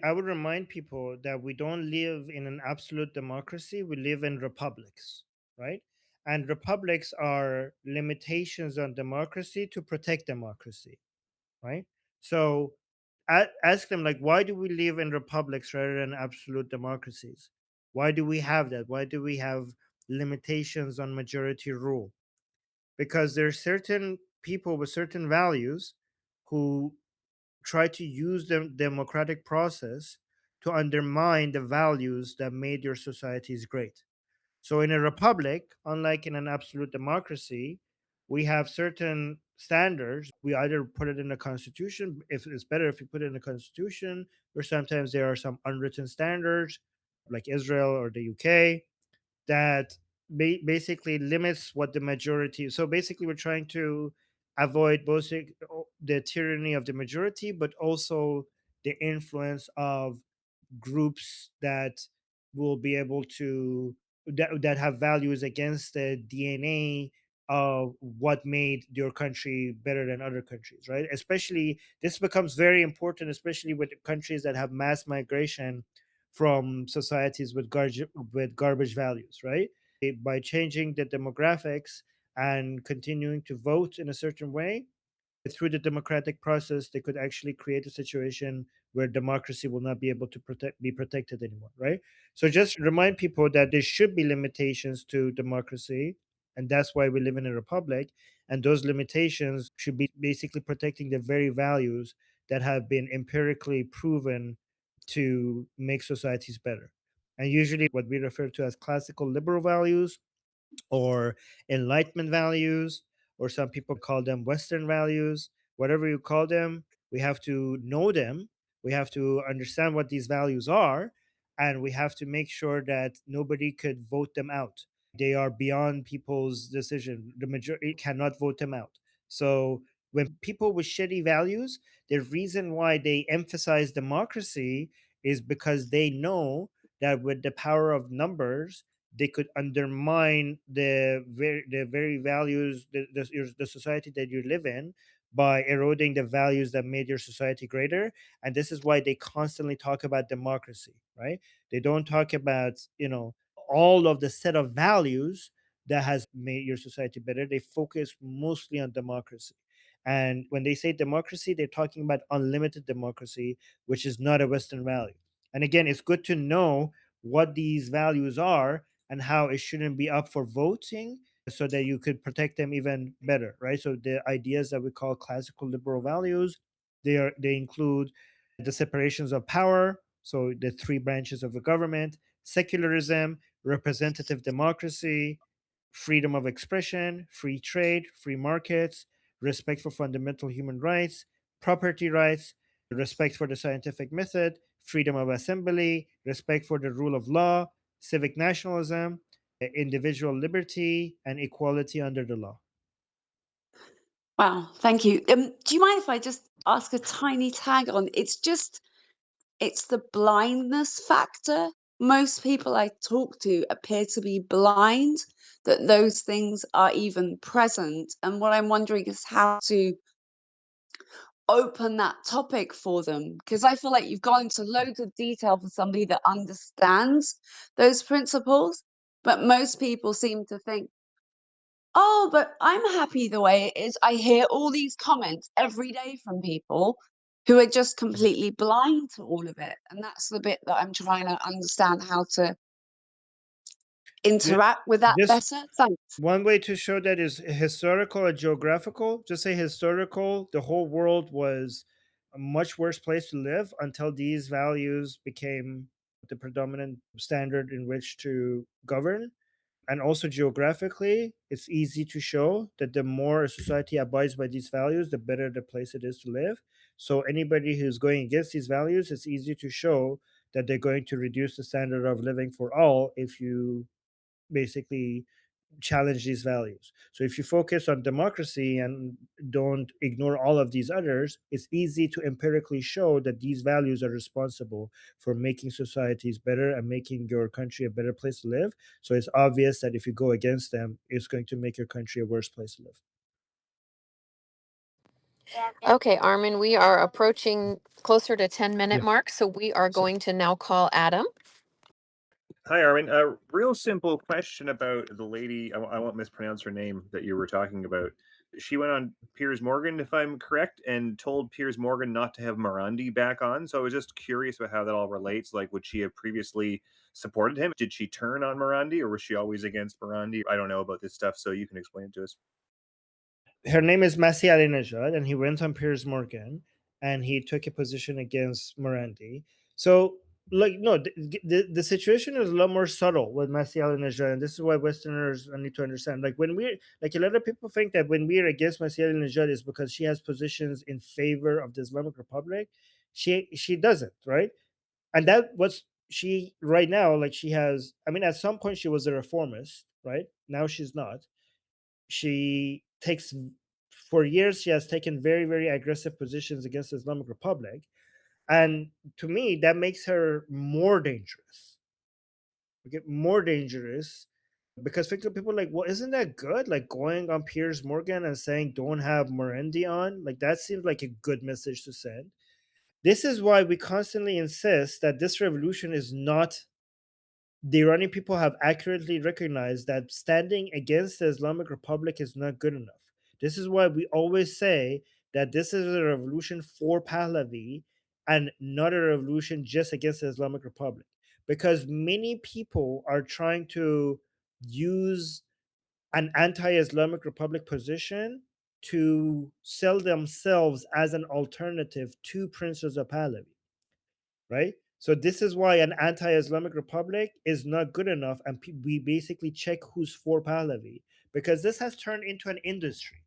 I would remind people that we don't live in an absolute democracy, we live in republics, right? And republics are limitations on democracy to protect democracy, right? So ask them, like, why do we live in republics rather than absolute democracies? Why do we have that? Why do we have limitations on majority rule? Because there are certain people with certain values who try to use the democratic process to undermine the values that made your societies great. So, in a republic, unlike in an absolute democracy, we have certain standards. We either put it in the constitution, if it's better if you put it in the constitution, or sometimes there are some unwritten standards, like Israel or the UK, that basically limits what the majority. So basically, we're trying to avoid both the tyranny of the majority, but also the influence of groups that will be able to that have values against the DNA of what made your country better than other countries, right? Especially this becomes very important, especially with countries that have mass migration from societies with garbage values, right? By changing the demographics and continuing to vote in a certain way, through the democratic process, they could actually create a situation where democracy will not be able to be protected anymore, right? So just remind people that there should be limitations to democracy, and that's why we live in a republic. And those limitations should be basically protecting the very values that have been empirically proven to make societies better. And usually, what we refer to as classical liberal values or enlightenment values, or some people call them Western values, whatever you call them, we have to know them. We have to understand what these values are, and we have to make sure that nobody could vote them out. They are beyond people's decision. The majority cannot vote them out. So when people with shitty values, the reason why they emphasize democracy is because they know that with the power of numbers, they could undermine the very values, the society that you live in, by eroding the values that made your society greater. And this is why they constantly talk about democracy, right? They don't talk about, all of the set of values that has made your society better. They focus mostly on democracy. And when they say democracy, they're talking about unlimited democracy, which is not a Western value. And again, it's good to know what these values are and how it shouldn't be up for voting, so that you could protect them even better, right? So the ideas that we call classical liberal values, they include the separations of power, so the three branches of the government, secularism, representative democracy, freedom of expression, free trade, free markets, respect for fundamental human rights, property rights, respect for the scientific method, freedom of assembly, respect for the rule of law, civic nationalism, individual liberty, and equality under the law. Wow, thank you. Do you mind if I just ask a tiny tag on? It's the blindness factor. Most people I talk to appear to be blind that those things are even present. And what I'm wondering is how to open that topic for them, because I feel like you've gone into loads of detail for somebody that understands those principles, but most people seem to think, oh, but I'm happy the way it is. I hear all these comments every day from people who are just completely blind to all of it. And that's the bit that I'm trying to understand how to Ju- interact with that Just better. Thanks. one way to show that is historical or geographical. Just say historical, the whole world was a much worse place to live until these values became the predominant standard in which to govern. And also geographically, it's easy to show that the more a society abides by these values, the better the place it is to live. So anybody who's going against these values, it's easy to show that they're going to reduce the standard of living for all if you basically challenge these values. So if you focus on democracy and don't ignore all of these others, it's easy to empirically show that these values are responsible for making societies better and making your country a better place to live. So it's obvious that if you go against them, it's going to make your country a worse place to live. Okay, Armin, we are approaching closer to 10-minute Yeah. mark, so we are So going to now call Adam. Hi, Armin. A real simple question about the lady. I won't mispronounce her name that you were talking about. She went on Piers Morgan, if I'm correct, and told Piers Morgan not to have Morandi back on. So I was just curious about how that all relates. Like, would she have previously supported him? Did she turn on Morandi, or was she always against Morandi? I don't know about this stuff, so you can explain it to us. her name is Masih Alinejad, and he went on Piers Morgan, and he took a position against Morandi. So, like, no, the situation is a lot more subtle with Masih Alinejad, and this is why Westerners need to understand. Like, when we're like, a lot of people think that when we're against Masih Alinejad is because she has positions in favor of the Islamic Republic. She doesn't, right? And that was she right now. Like, she has. I mean, at some point she was a reformist, right? Now she's not. She takes For years she has taken very, very aggressive positions against the Islamic Republic, and to me that makes her more dangerous. Okay, more dangerous, because think of people like, well, isn't that good? Like, going on Piers Morgan and saying don't have Morendi on, like, that seems like a good message to send. This is why we constantly insist that this revolution is not. The Iranian people have accurately recognized that standing against the Islamic Republic is not good enough. This is why we always say that this is a revolution for Pahlavi and not a revolution just against the Islamic Republic. Because many people are trying to use an anti Islamic Republic position to sell themselves as an alternative to Princes of Pahlavi, right? So this is why an anti-Islamic republic is not good enough, and we basically check who's for Pahlavi, because this has turned into an industry.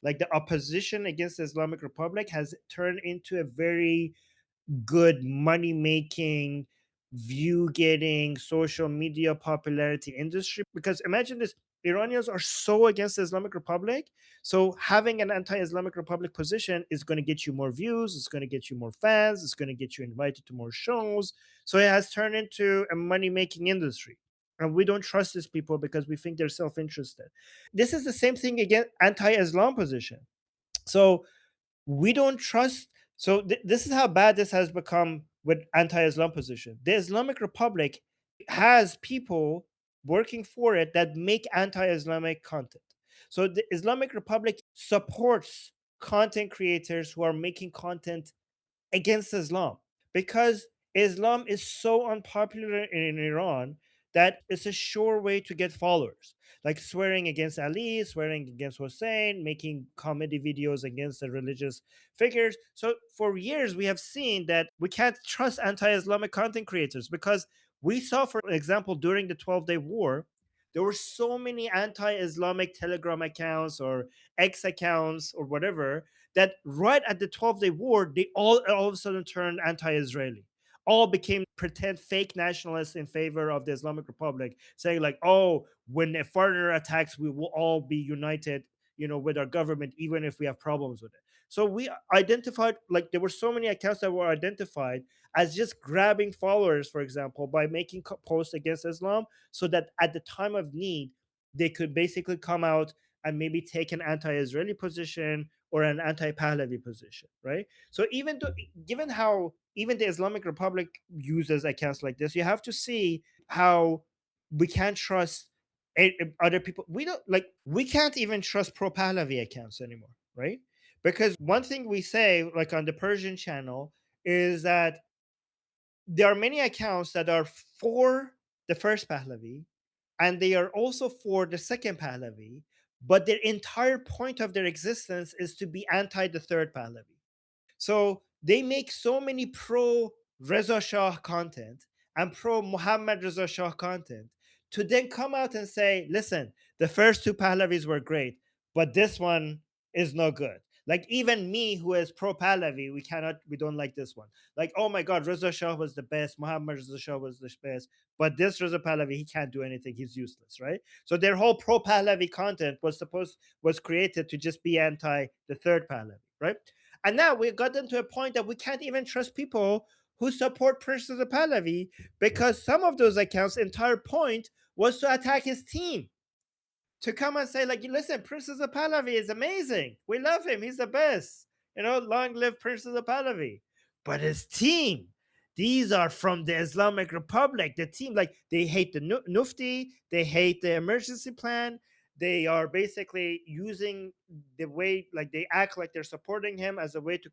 Like, the opposition against the Islamic Republic has turned into a very good money making, view getting, social media popularity industry. Because imagine this, Iranians are so against the Islamic Republic. So having an anti Islamic Republic position is going to get you more views, it's going to get you more fans, it's going to get you invited to more shows. So it has turned into a money making industry. And we don't trust these people because we think they're self interested. This is the same thing again, anti Islam position. So we don't trust. So this is how bad this has become with anti-Islam position. The Islamic Republic has people working for it that make anti-Islamic content. So the Islamic Republic supports content creators who are making content against Islam, because Islam is so unpopular in Iran that it's a sure way to get followers. Like swearing against Ali, swearing against Hussein, making comedy videos against the religious figures. So for years, we have seen that we can't trust anti Islamic content creators, because we saw, for example, during the 12-Day War, there were so many anti Islamic Telegram accounts or X accounts or whatever, that right at the 12-Day War, they all of a sudden turned anti-Israeli. All became pretend fake nationalists in favor of the Islamic Republic, saying like, "Oh, when a foreigner attacks, we will all be united, with our government, even if we have problems with it." So we identified, like, there were so many accounts that were identified as just grabbing followers, for example, by making posts against Islam, so that at the time of need, they could basically come out and maybe take an anti-Israeli position or an anti-Pahlavi position, right? So even though, given how even the Islamic Republic uses accounts like this, you have to see how we can't trust other people. We don't, like, we can't even trust pro-Pahlavi accounts anymore, right? Because one thing we say, like on the Persian channel, is that there are many accounts that are for the first Pahlavi, and they are also for the second Pahlavi, but their entire point of their existence is to be anti the third Pahlavi. So they make so many pro Reza Shah content and pro Muhammad Reza Shah content to then come out and say, listen, the first two Pahlavis were great, but this one is no good. Like, even me, who is pro Pahlavi, we don't like this one. Like, oh my God, Reza Shah was the best, Muhammad Reza Shah was the best, but this Reza Pahlavi, he can't do anything, he's useless, right? So their whole pro Pahlavi content was created to just be anti the third Pahlavi, right? And now we've gotten to a point that we can't even trust people who support Princess Pahlavi, because some of those accounts' entire point was to attack his team. To come and say, like, listen, Princess Pahlavi is amazing. We love him. He's the best. Long live Princess of Pahlavi. But his team, these are from the Islamic Republic. The team, like, they hate the Nufti, they hate the emergency plan. They are basically using the way, like, they act like they're supporting him as a way to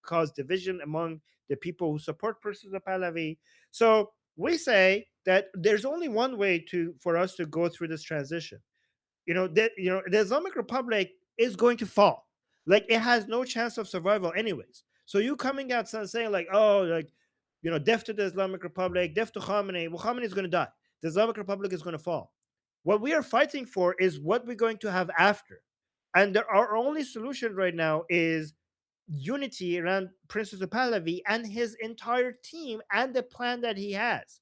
cause division among the people who support Princess of Pahlavi. So we say that there's only one way for us to go through this transition. The Islamic Republic is going to fall. Like, it has no chance of survival anyways. So you coming out and saying, like, oh, like, death to the Islamic Republic, death to Khamenei. Well, Khamenei is going to die. The Islamic Republic is going to fall. What we are fighting for is what we're going to have after. And our only solution right now is unity around Princess Pahlavi and his entire team and the plan that he has.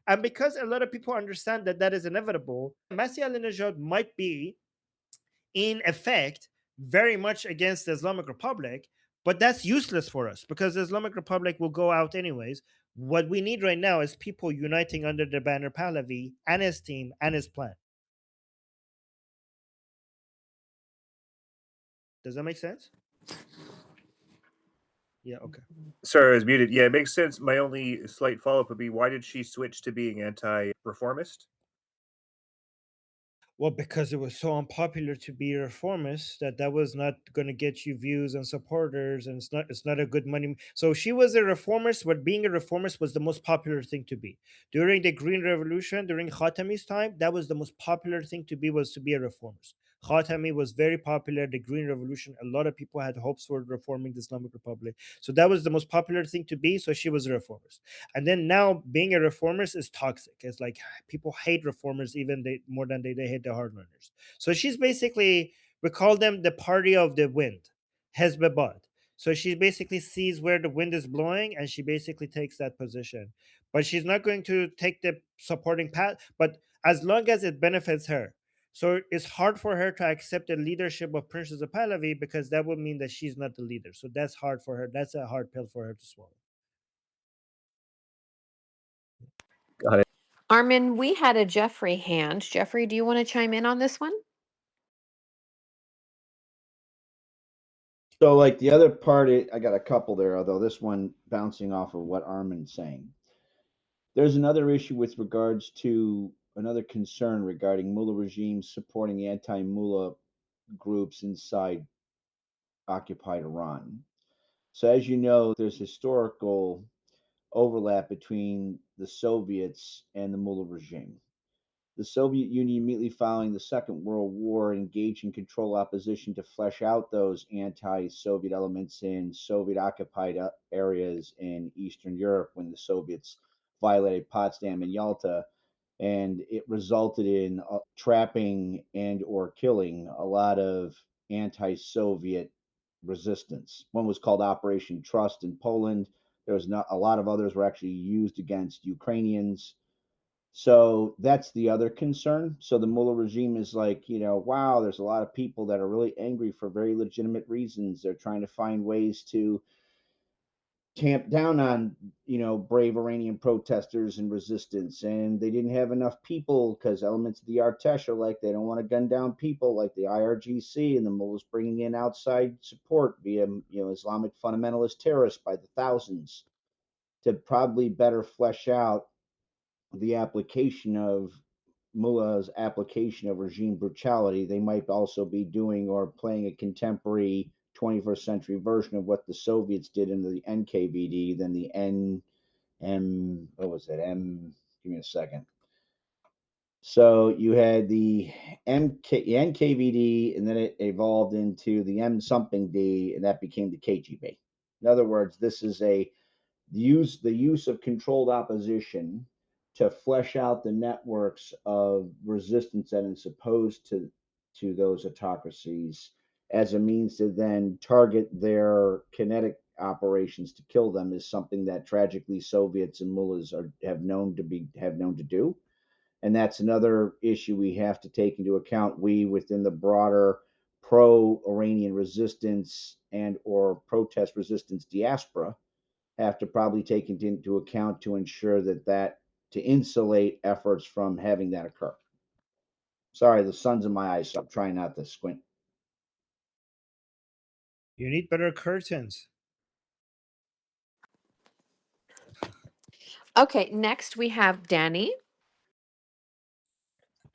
And because a lot of people understand that that is inevitable, Masih Alinejad might be, in effect, very much against the Islamic Republic, but that's useless for us because the Islamic Republic will go out anyways. What we need right now is people uniting under the banner Pahlavi and his team and his plan. Does that make sense? Yeah, okay. Sorry, I was muted. Yeah, it makes sense. My only slight follow-up would be, why did she switch to being anti-reformist? Well, because it was so unpopular to be a reformist that was not going to get you views and supporters, and it's not a good money. So she was a reformist, but being a reformist was the most popular thing to be. During the Green Revolution, during Khatami's time, that was the most popular thing to be, was to be a reformist. Khatami was very popular. The Green Revolution, a lot of people had hopes for reforming the Islamic Republic. So that was the most popular thing to be. So she was a reformist. And then now being a reformist is toxic. It's like people hate reformers even more than they hate the hardliners. So she's basically, we call them the party of the wind, Hezbollah. So she basically sees where the wind is blowing and she basically takes that position. But she's not going to take the supporting path, but as long as it benefits her. So it's hard for her to accept the leadership of Princess of Pahlavi because that would mean that she's not the leader. So that's hard for her. That's a hard pill for her to swallow. Got it. Armin, we had a Jeffrey hand. Jeffrey, do you want to chime in on this one? So, like the other part, I got a couple there, although this one bouncing off of what Armin's saying. There's another issue with regards to another concern regarding mullah regimes supporting anti-mullah groups inside occupied Iran. So, as you know, there's historical overlap between the Soviets and the mullah regime. The Soviet Union, immediately following the Second World War, engaged in controlled opposition to flesh out those anti Soviet elements in Soviet occupied areas in Eastern Europe when the Soviets violated Potsdam and Yalta. And it resulted in trapping and or killing a lot of anti-Soviet resistance. One was called Operation Trust in Poland. There was not a lot of others were actually used against Ukrainians. So that's the other concern. So the Mullah regime is like, wow, there's a lot of people that are really angry for very legitimate reasons. They're trying to find ways to tamp down on, brave Iranian protesters and resistance. And they didn't have enough people because elements of the Artesh are like, they don't want to gun down people like the IRGC, and the mullahs bringing in outside support via, Islamic fundamentalist terrorists by the thousands to probably better flesh out the application of mullah's application of regime brutality. They might also be doing or playing a contemporary 21st century version of what the Soviets did in the NKVD, then the what was it? Give me a second. So you had the NKVD, and then it evolved into the M something D, and that became the KGB. In other words, this is the use of controlled opposition to flesh out the networks of resistance that is opposed to those autocracies as a means to then target their kinetic operations to kill them is something that tragically Soviets and mullahs have known to do. And that's another issue we have to take into account. We within the broader pro-Iranian resistance and or protest resistance diaspora have to probably take it into account to ensure that to insulate efforts from having that occur. Sorry, the sun's in my eyes, so I'm trying not to squint. You need better curtains. Okay, next we have Danny.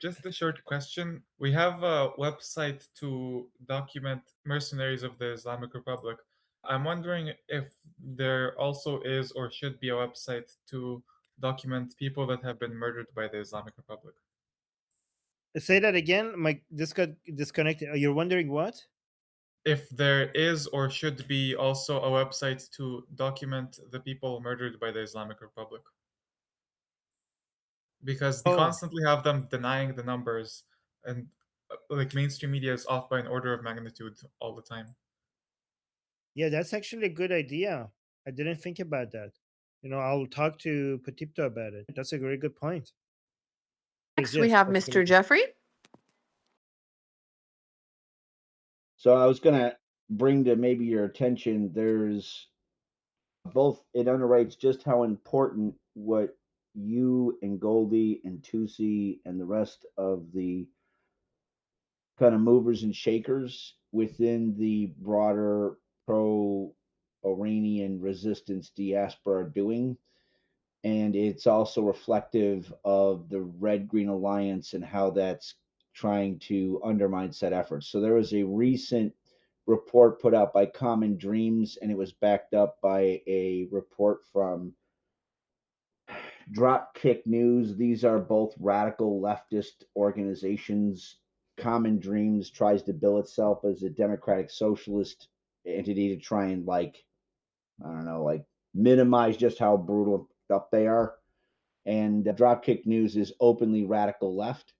Just a short question. We have a website to document mercenaries of the Islamic Republic. I'm wondering if there also is or should be a website to document people that have been murdered by the Islamic Republic. Say that again. This got disconnected. You're wondering what? If there is or should be also a website to document the people murdered by the Islamic Republic. Because they constantly have them denying the numbers, and like mainstream media is off by an order of magnitude all the time. Yeah, that's actually a good idea. I didn't think about that. I'll talk to Petipto about it. That's a very good point. Next we have Mr. Jeffrey. So I was going to bring to maybe your attention, there's both, it underwrites just how important what you and Goldie and Tusi and the rest of the kind of movers and shakers within the broader pro Iranian resistance diaspora are doing. And it's also reflective of the Red Green Alliance and how that's trying to undermine said efforts. So there was a recent report put out by Common Dreams, and it was backed up by a report from Dropkick News. These are both radical leftist organizations. Common Dreams tries to bill itself as a democratic socialist entity to try and minimize just how brutal up they are. And Dropkick News is openly radical left.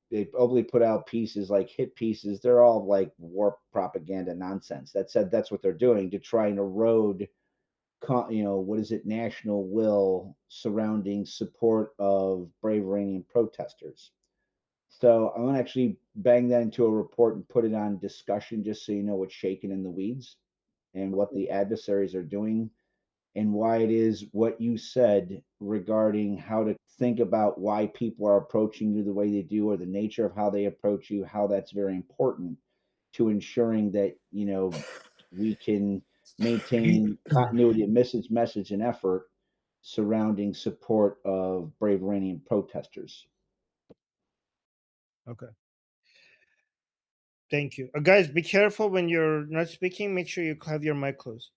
They openly put out pieces like hit pieces. They're all like war propaganda nonsense. That said, that's what they're doing to try and erode national will surrounding support of brave Iranian protesters. So I'm gonna actually bang that into a report and put it on discussion, just so you know what's shaking in the weeds and what the adversaries are doing, and why it is what you said regarding how to think about why people are approaching you the way they do, or the nature of how they approach you, how that's very important to ensuring that we can maintain continuity of message and effort surrounding support of brave Iranian protesters. Okay. Thank you. Guys, be careful when you're not speaking. Make sure you have your mic closed.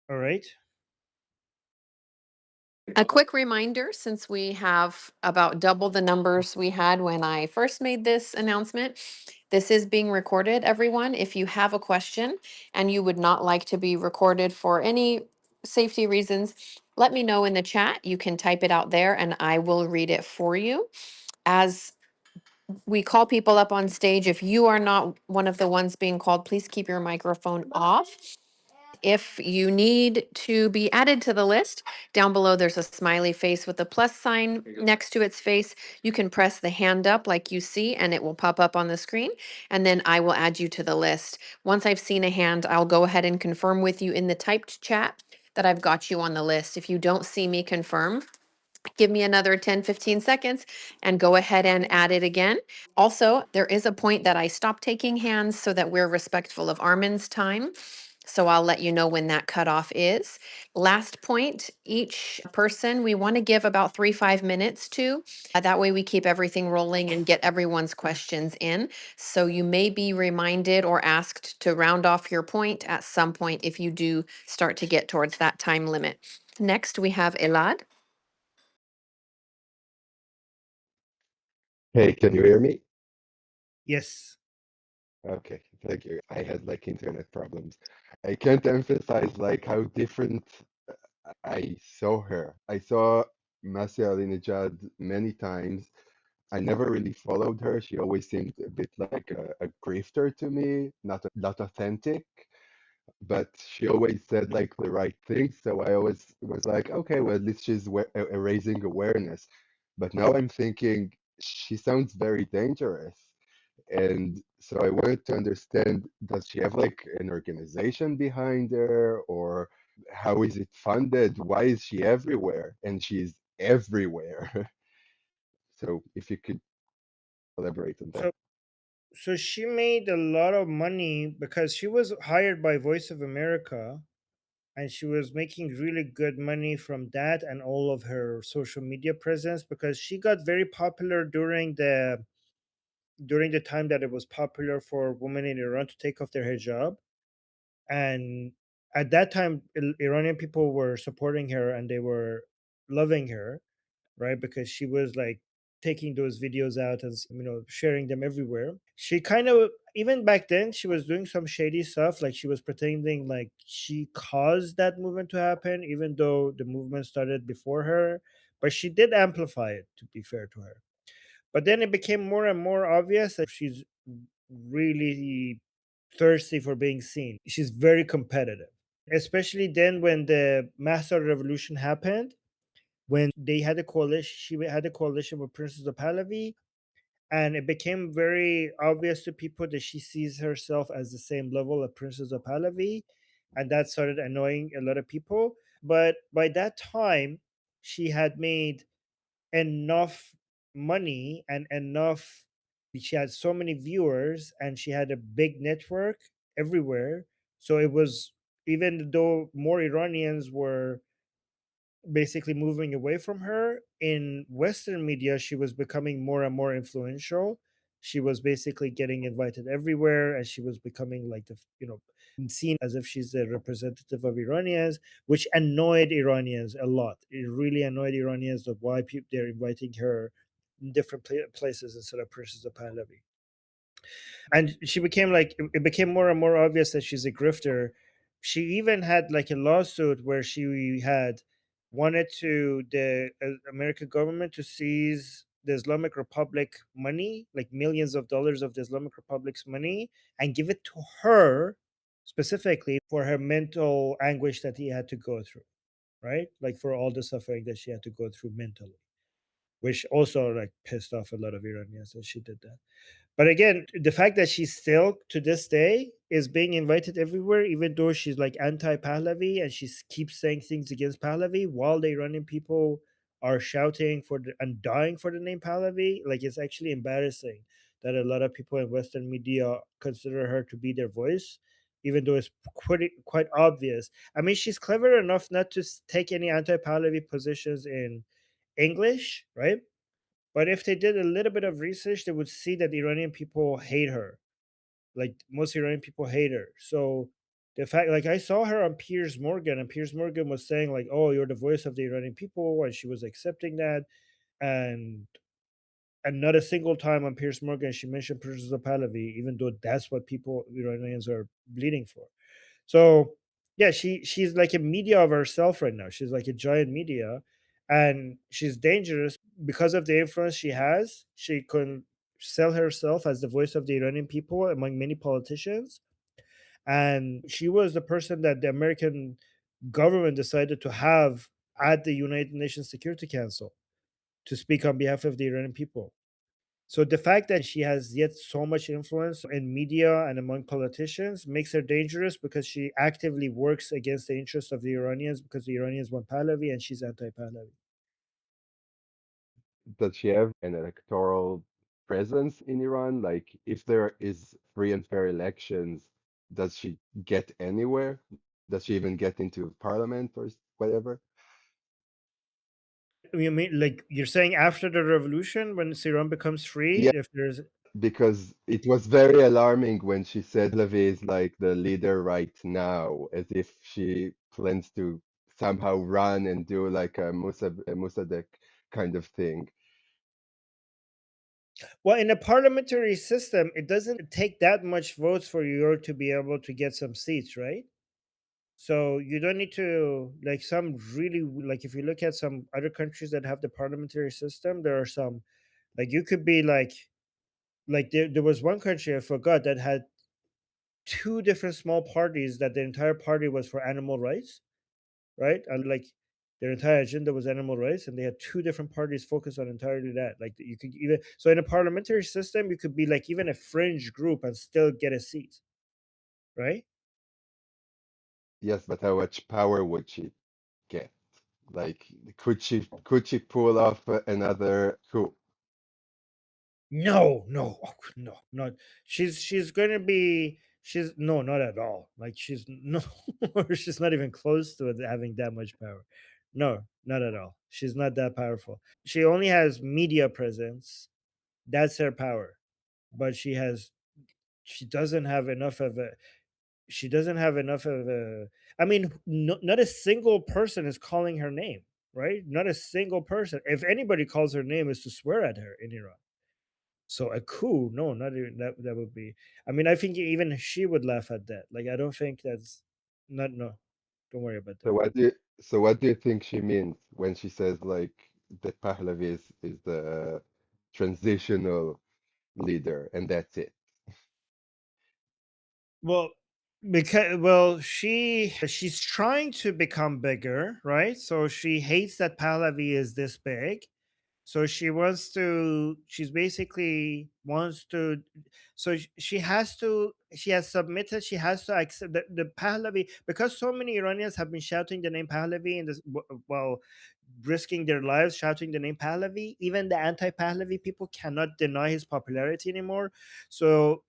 All right. A quick reminder, since we have about double the numbers we had when I first made this announcement, this is being recorded, everyone. If you have a question and you would not like to be recorded for any safety reasons, let me know in the chat. You can type it out there and I will read it for you. As we call people up on stage, if you are not one of the ones being called, please keep your microphone off. If you need to be added to the list, down below there's a smiley face with a plus sign next to its face. You can press the hand up like you see and it will pop up on the screen, and then I will add you to the list. Once I've seen a hand, I'll go ahead and confirm with you in the typed chat that I've got you on the list. If you don't see me confirm, give me another 10-15 seconds and go ahead and add it again. Also, there is a point that I stop taking hands so that we're respectful of Armin's time. So I'll let you know when that cutoff is. Last point, each person we want to give about 3-5 minutes to. That way we keep everything rolling and get everyone's questions in. So you may be reminded or asked to round off your point at some point if you do start to get towards that time limit. Next, we have Elad. Hey, can you hear me? Yes. Okay, thank you. I had like internet problems. I can't emphasize like how different I saw her. I saw Masih Alinejad many times. I never really followed her. She always seemed a bit like a grifter to me, not authentic, but she always said like the right things. So I always was like, okay, well, at least she's raising awareness. But now I'm thinking she sounds very dangerous. And so I wanted to understand, does she have like an organization behind her, or how is it funded? Why is she everywhere? And she's everywhere. So if you could elaborate on that. So So she made a lot of money because she was hired by Voice of America, and she was making really good money from that and all of her social media presence, because she got very popular during the time that it was popular for women in Iran to take off their hijab. And at that time, Iranian people were supporting her and they were loving her, right? Because she was like taking those videos out and sharing them everywhere. She kind of, even back then, she was doing some shady stuff, like she was pretending like she caused that movement to happen, even though the movement started before her. But she did amplify it, to be fair to her. But then it became more and more obvious that she's really thirsty for being seen. She's very competitive, especially then when the Master Revolution happened, when they had a coalition. She had a coalition with Princess of Pahlavi, and it became very obvious to people that she sees herself as the same level of Princess of Pahlavi, and that started annoying a lot of people. But by that time, she had made enough money and enough. She had so many viewers and she had a big network everywhere. So it was, even though more Iranians were basically moving away from her, in Western media she was becoming more and more influential. She was basically getting invited everywhere, and she was becoming like seen as if she's a representative of Iranians, which annoyed Iranians a lot. It really annoyed Iranians of why people they're inviting her in different places instead of Princess of Pahlavi. And she became like, it became more and more obvious that she's a grifter. She even had like a lawsuit where she had wanted to the American government to seize the Islamic Republic money, like millions of dollars of the Islamic Republic's money, and give it to her specifically for her mental anguish that he had to go through, right? Like for all the suffering that she had to go through mentally, which also like pissed off a lot of Iranians that she did that. But again, the fact that she's still to this day is being invited everywhere, even though she's like anti-Pahlavi and she keeps saying things against Pahlavi, while the Iranian people are shouting for and dying for the name Pahlavi, like it's actually embarrassing that a lot of people in Western media consider her to be their voice, even though it's quite obvious. I mean, she's clever enough not to take any anti-Pahlavi positions in English, right? But if they did a little bit of research, they would see that Iranian people hate her. Like most Iranian people hate her. So the fact, like I saw her on Piers Morgan, and Piers Morgan was saying like, "Oh, you're the voice of the Iranian people," and she was accepting that. And not a single time on Piers Morgan she mentioned Princess of Pahlavi, even though that's what people Iranians are bleeding for. So yeah, she's like a media of herself right now. She's like a giant media, and she's dangerous because of the influence she has. She can sell herself as the voice of the Iranian people among many politicians, and she was the person that the American government decided to have at the United Nations Security Council to speak on behalf of the Iranian people. So the fact that she has yet so much influence in media and among politicians makes her dangerous, because she actively works against the interests of the Iranians, because the Iranians want Pahlavi and she's anti-Pahlavi. Does she have an electoral presence in Iran? Like, if there is free and fair elections, does she get anywhere? Does she even get into parliament or whatever? You mean like you're saying after the revolution, when Iran becomes free, Yeah, if there's because it was very alarming when she said Pahlavi is like the leader right now, as if she plans to somehow run and do like a Mossadegh kind of thing. well, in a parliamentary system, it doesn't take that much votes for you to be able to get some seats, right? So you don't need to like some really, like if you look at some other countries that have the parliamentary system, there are some, like you could be like there was one country I forgot that had two different small parties that the entire party was for animal rights, right? And like their entire agenda was animal rights, and they had two different parties focused on entirely that. Like you could even, so in a parliamentary system, you could be like even a fringe group and still get a seat, right? Yes, but how much power would she get? Like, could she pull off another coup? No, no, no, not. She's gonna be. She's no, not at all. Like she's no, she's not even close to it having that much power. No, not at all. She's not that powerful. She only has media presence. That's her power. But she doesn't have enough of a she doesn't have enough of a I mean, not a single person is calling her name, right? Not a single person. If anybody calls her name, is to swear at her in Iran. So a coup, no, not even that. That would be. I mean, I think even she would laugh at that. Like, I don't think that's not. No, don't worry about So that. what do you think she means when she says like that Pahlavi is the transitional leader and that's it? Well, she's trying to become bigger, right? So she hates that Pahlavi is this big. So she's basically wants to, so she has submitted, she has to accept the Pahlavi, because so many Iranians have been shouting the name Pahlavi and this, while risking their lives shouting the name Pahlavi. Even the anti-Pahlavi people cannot deny his popularity anymore. So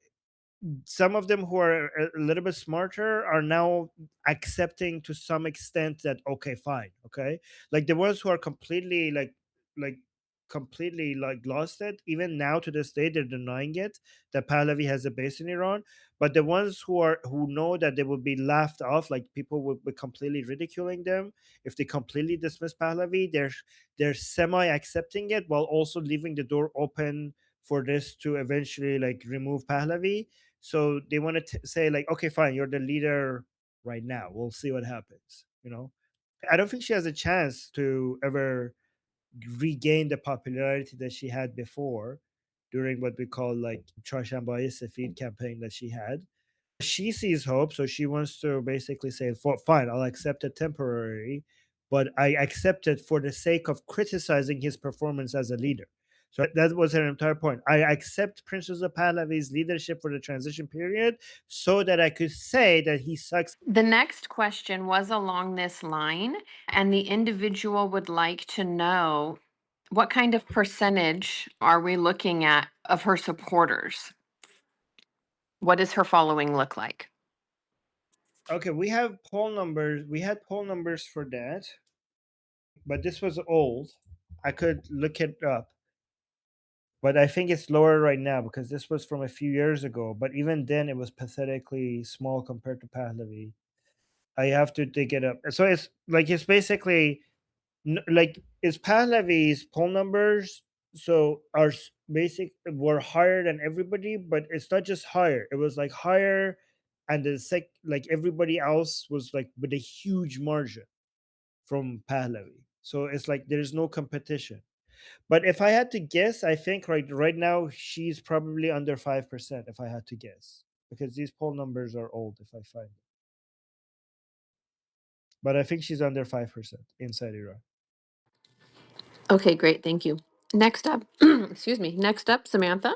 some of them who are a little bit smarter are now accepting to some extent that okay, fine, okay, like the ones who are completely like completely like lost it, even now to this day they're denying it, that Pahlavi has a base in Iran. But the ones who know that they would be laughed off, like people would be completely ridiculing them if they completely dismiss Pahlavi, they're semi accepting it while also leaving the door open for this to eventually like remove Pahlavi. So they want to say like, okay, fine, you're the leader right now. We'll see what happens. I don't think she has a chance to ever regain the popularity that she had before during what we call like Charshambayi Safid campaign that she had. She sees hope, so she wants to basically say, fine, I'll accept it temporary, but I accept it for the sake of criticizing his performance as a leader. So that was her entire point. I accept Princess of Pahlavi's leadership for the transition period so that I could say that he sucks. The next question was along this line, and the individual would like to know what kind of percentage are we looking at of her supporters? What does her following look like? Okay, we have poll numbers. We had poll numbers for that, but this was old. I could look it up, but I think it's lower right now because this was from a few years ago. But even then, it was pathetically small compared to Pahlavi. I have to dig it up. So it's basically like it's Pahlavi's poll numbers. So basic were higher than everybody, but it's not just higher. It was like higher, and like everybody else was like with a huge margin from Pahlavi. So it's like there's no competition. But if I had to guess, I think right now she's probably under 5%. If I had to guess, because these poll numbers are old. If I find it, but I think she's under 5% inside Iran. Okay, great. Thank you. Next up, excuse me. Next up, Samantha.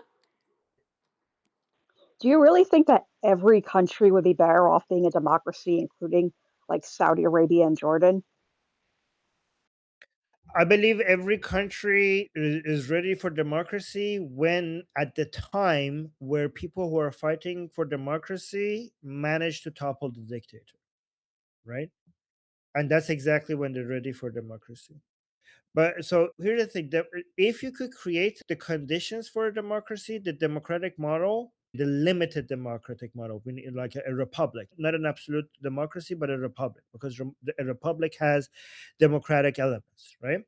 Do you really think that every country would be better off being a democracy, including like Saudi Arabia and Jordan? I believe every country is ready for democracy when, at the time where people who are fighting for democracy manage to topple the dictator, right? And that's exactly when they're ready for democracy. But so here's the thing: that if you could create the conditions for a democracy, the democratic model, the limited democratic model, we need like a republic, not an absolute democracy, but a republic, because a republic has democratic elements, right?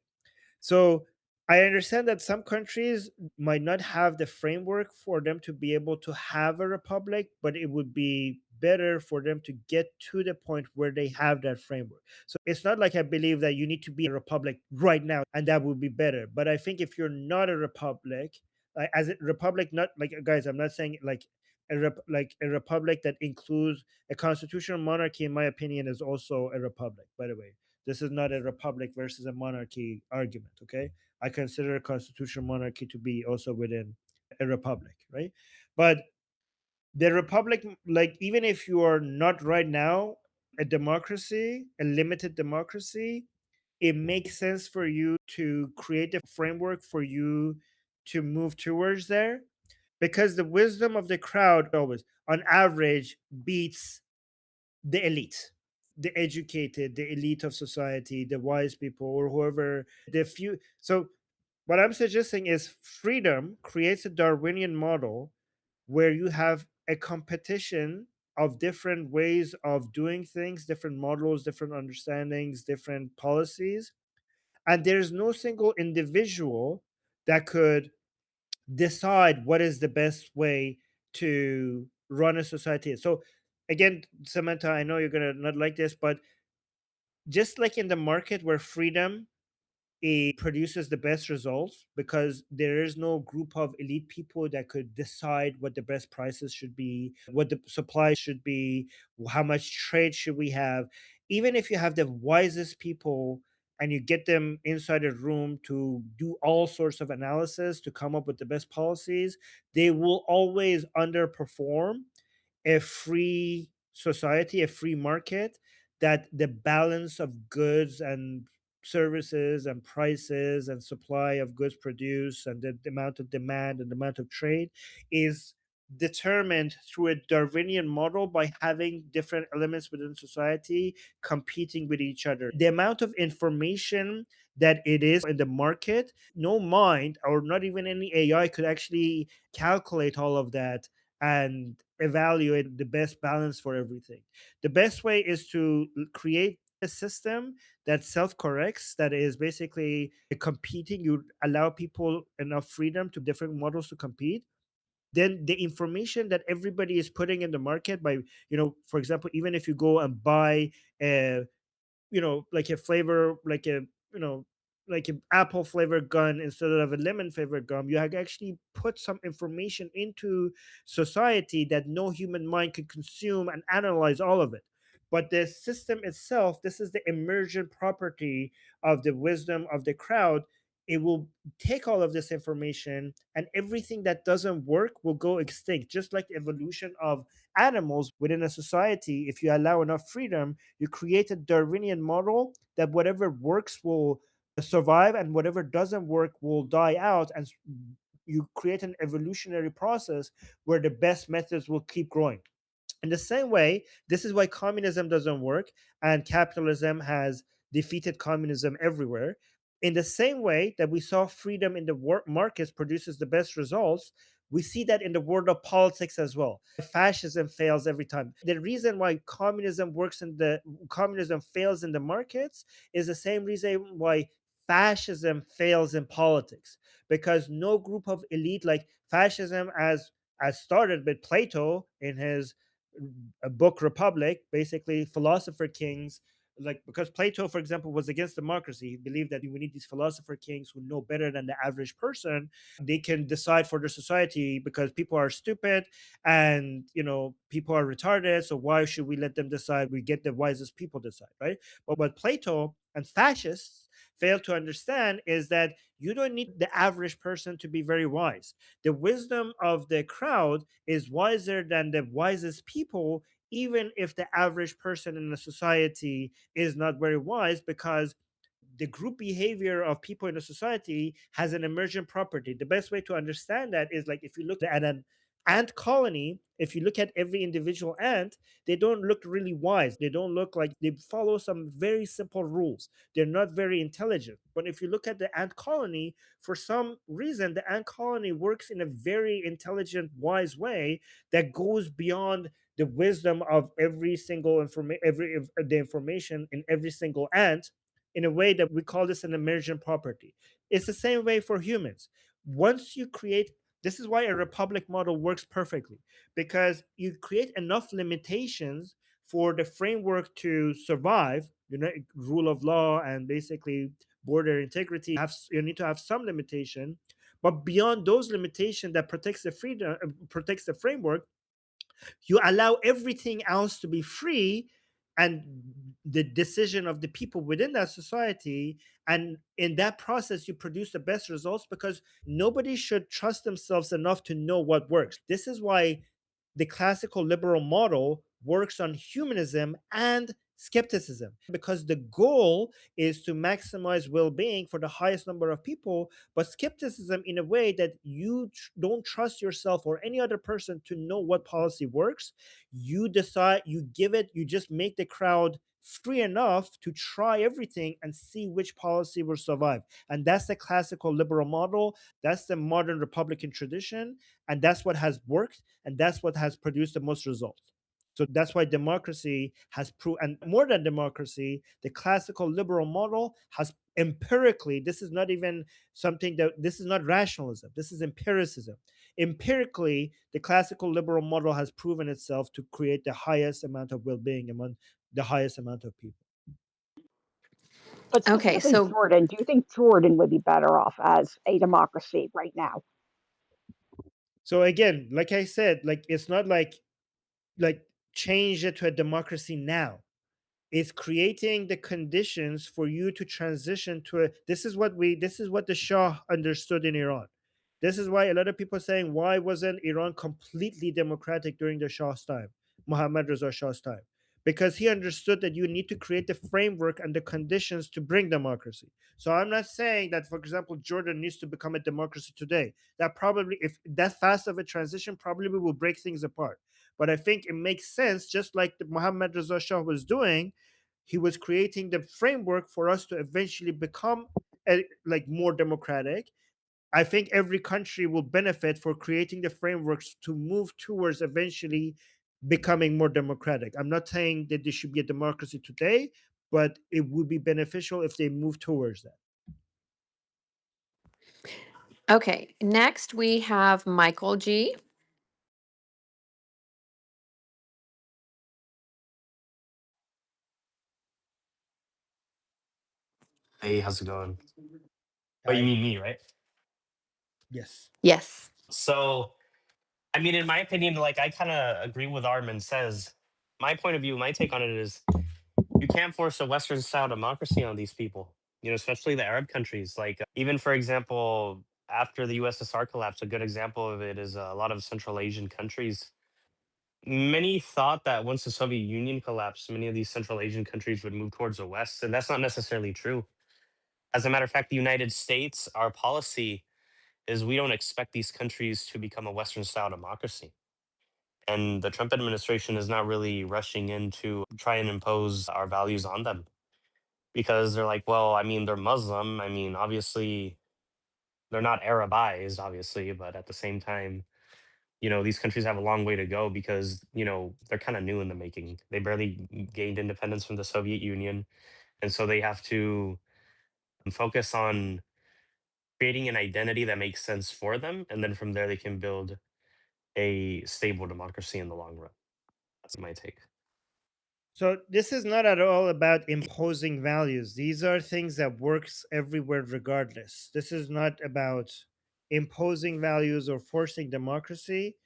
So I understand that some countries might not have the framework for them to be able to have a republic, but it would be better for them to get to the point where they have that framework. So it's not like I believe that you need to be a republic right now and that would be better. But I think if you're not a republic, like as a republic, not like guys, I'm not saying like like a republic that includes a constitutional monarchy, in my opinion, is also a republic, by the way. This is not a republic versus a monarchy argument, okay? I consider a constitutional monarchy to be also within a republic, right? But the republic, like even if you are not right now a democracy, a limited democracy, it makes sense for you to create a framework for you to move towards there, because the wisdom of the crowd always, on average, beats the elite, the educated, the elite of society, the wise people, or whoever, the few. So, what I'm suggesting is freedom creates a Darwinian model where you have a competition of different ways of doing things, different models, different understandings, different policies. And there's no single individual that could decide what is the best way to run a society. So, again, Samantha, I know you're going to not like this, but just like in the market where freedom, it produces the best results because there is no group of elite people that could decide what the best prices should be, what the supply should be, how much trade should we have. Even if you have the wisest people and you get them inside a room to do all sorts of analysis to come up with the best policies, they will always underperform a free society, a free market, that the balance of goods and services and prices and supply of goods produced and the amount of demand and the amount of trade is determined through a Darwinian model by having different elements within society competing with each other. The amount of information that it is in the market, no mind or not even any AI could actually calculate all of that and evaluate the best balance for everything. The best way is to create a system that self corrects, that is basically competing. You allow people enough freedom to different models to compete. Then the information that everybody is putting in the market by, for example, even if you go and buy a, like a flavor, like a, you know, like an apple flavored gun instead of a lemon flavored gum, you have actually put some information into society that no human mind can consume and analyze all of it. But the system itself, this is the emergent property of the wisdom of the crowd. It will take all of this information, and everything that doesn't work will go extinct. Just like the evolution of animals within a society, if you allow enough freedom, you create a Darwinian model that whatever works will survive and whatever doesn't work will die out. And you create an evolutionary process where the best methods will keep growing. In the same way, this is why communism doesn't work and capitalism has defeated communism everywhere. In the same way that we saw freedom in the markets produces the best results, we see that in the world of politics as well. Fascism fails every time. The reason why communism fails in the markets is the same reason why fascism fails in politics, because no group of elite, like fascism as started with Plato in his a book Republic, basically Philosopher Kings. Like, because Plato, for example, was against democracy. He believed that we need these philosopher kings who know better than the average person. They can decide for the society because people are stupid and people are retarded. So why should we let them decide? We get the wisest people decide, right? But what Plato and fascists fail to understand is that you don't need the average person to be very wise. The wisdom of the crowd is wiser than the wisest people, even if the average person in a society is not very wise, because the group behavior of people in a society has an emergent property. The best way to understand that is, like, if you look at an ant colony, if you look at every individual ant, they don't look really wise. They don't look like they follow some very simple rules. They're not very intelligent. But if you look at the ant colony, for some reason, the ant colony works in a very intelligent, wise way that goes beyond the wisdom of every single the information in every single ant, in a way that we call this an emergent property. It's the same way for humans. Once you create, this is why a republic model works perfectly, because you create enough limitations for the framework to survive, rule of law and basically border integrity. You need to have some limitation, but beyond those limitations that protects the freedom, protects the framework, you allow everything else to be free, and the decision of the people within that society. And in that process, you produce the best results, because nobody should trust themselves enough to know what works. This is why the classical liberal model works on humanism and skepticism, because the goal is to maximize well-being for the highest number of people, but skepticism in a way that you don't trust yourself or any other person to know what policy works. You decide, you give it, you just make the crowd free enough to try everything and see which policy will survive. And that's the classical liberal model. That's the modern Republican tradition. And that's what has worked. And that's what has produced the most results. So that's why democracy has proved, and more than democracy, the classical liberal model has empirically, this is not even something that, this is not rationalism, this is empiricism. Empirically, the classical liberal model has proven itself to create the highest amount of well being among the highest amount of people. But Okay, specifically, so Jordan, do you think Jordan would be better off as a democracy right now? So again, like I said, like it's not like change it to a democracy now. It's creating the conditions for you to transition to a, this is what the Shah understood in Iran. This is why a lot of people are saying, why wasn't Iran completely democratic during the Shah's time, Muhammad Reza Shah's time? Because he understood that you need to create the framework and the conditions to bring democracy. So I'm not saying that, for example, Jordan needs to become a democracy today. That probably, if that fast of a transition, probably will break things apart. But I think it makes sense, just like the Muhammad Reza Shah was doing. He was creating the framework for us to eventually become like more democratic. I think every country will benefit for creating the frameworks to move towards eventually becoming more democratic. I'm not saying that there should be a democracy today, but it would be beneficial if they move towards that. okay, next we have Michael G. Hey, how's it going? Oh, you I mean me, right? Yes. Yes. So, I mean, in my opinion, like I kind of agree with Armin says. My point of view, my take on it is you can't force a Western style democracy on these people, especially the Arab countries. Like, even for example, after the USSR collapse, a good example of it is a lot of Central Asian countries. Many thought that once the Soviet Union collapsed, many of these Central Asian countries would move towards the West, and that's not necessarily true. As a matter of fact, the United States, our policy is we don't expect these countries to become a Western style democracy. And the Trump administration is not really rushing in to try and impose our values on them because they're like, well, I mean, they're Muslim. I mean, obviously, they're not Arabized, obviously, but at the same time, these countries have a long way to go because, they're kind of new in the making. They barely gained independence from the Soviet Union. And so they have to focus on creating an identity that makes sense for them. And then from there, they can build a stable democracy in the long run. That's my take. So this is not at all about imposing values. These are things that works everywhere regardless. This is not about imposing values or forcing democracy.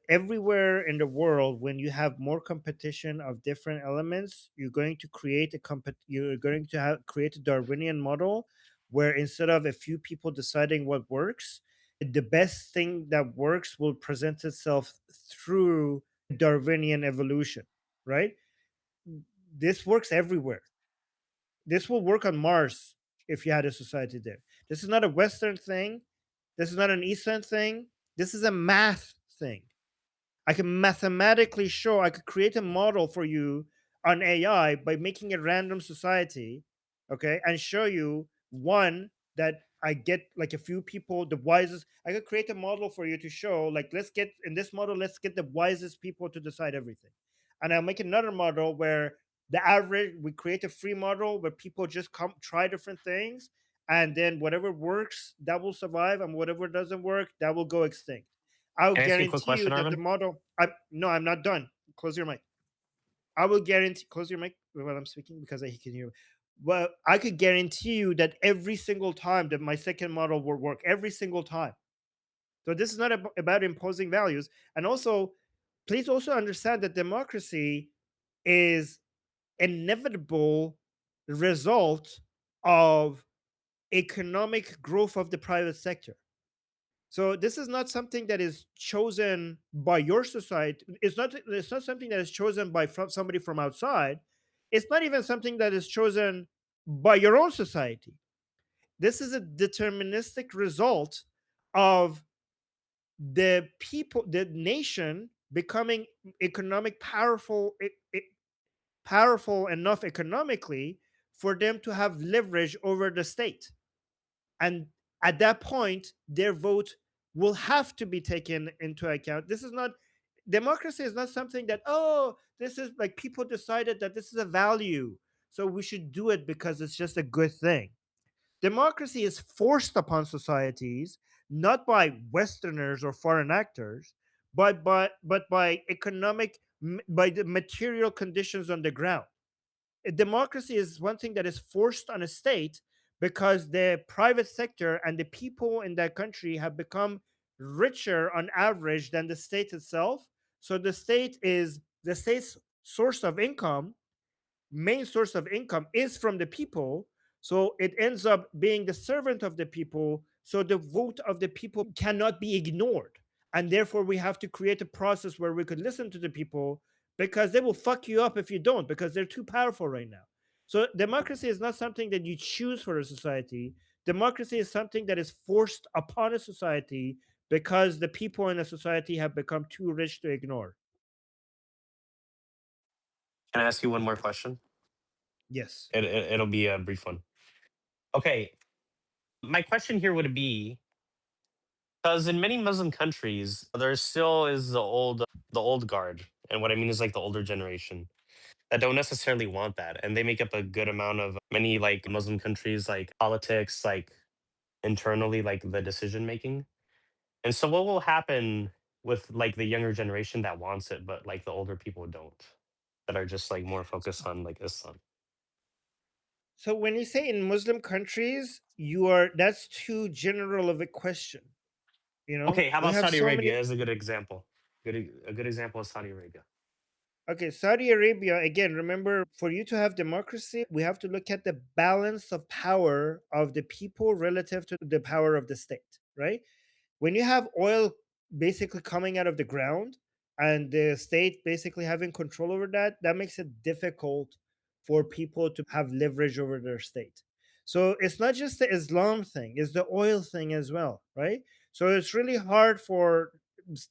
Everywhere in the world, when you have more competition of different elements, you're going to create create a Darwinian model where instead of a few people deciding what works, the best thing that works will present itself through Darwinian evolution, right? This works everywhere. This will work on Mars if you had a society there. This is not a Western thing. This is not an Eastern thing. This is a math thing. I can mathematically show, I could create a model for you on AI by making a random society, okay, and show you one that I get like a few people, the wisest. I could create a model for you to show, like, let's get in this model, let's get the wisest people to decide everything. And I'll make another model where the average, we create a free model where people just come try different things. And then whatever works, that will survive. And whatever doesn't work, that will go extinct. I'll Can I ask you a quick guarantee you question, that the Armin? model. No, I'm not done. Close your mic. I will guarantee. Close your mic while I'm speaking because I can hear you. Well, I could guarantee you that every single time that my second model will work, every single time. So this is not about imposing values. And also, please also understand that democracy is inevitable result of economic growth of the private sector. So this is not something that is chosen by your society. It's not something that is chosen by somebody from outside. It's not even something that is chosen by your own society. This is a deterministic result of the people, the nation becoming economic powerful enough economically for them to have leverage over the state. And at that point, their vote will have to be taken into account. This is not democracy is not something that, oh, this is like people decided that this is a value, so we should do it because it's just a good thing. Democracy is forced upon societies not by Westerners or foreign actors, but by by the material conditions on the ground. A democracy is one thing that is forced on a state because the private sector and the people in that country have become richer on average than the state itself. So the state's source of income, main source of income is from the people. So it ends up being the servant of the people. So the vote of the people cannot be ignored. And therefore, we have to create a process where we could listen to the people, because they will fuck you up if you don't, because they're too powerful right now. So democracy is not something that you choose for a society. Democracy is something that is forced upon a society because the people in a society have become too rich to ignore. Can I ask you one more question? Yes. It'll be a brief one. Okay, my question here would be, because in many Muslim countries there still is the old guard, and what I mean is like the older generation that don't necessarily want that, and they make up a good amount of many like Muslim countries, like politics, like internally, like the decision making. And so what will happen with like the younger generation that wants it, but like the older people don't, that are just like more focused on like Islam? So when you say in Muslim countries, you are that's too general of a question. Okay, how We about have Saudi so Arabia many. as a good example? A good example is Saudi Arabia. Okay, Saudi Arabia, again, remember, for you to have democracy, we have to look at the balance of power of the people relative to the power of the state, right? When you have oil basically coming out of the ground and the state basically having control over that, that makes it difficult for people to have leverage over their state. So it's not just the Islam thing, it's the oil thing as well, right? So it's really hard for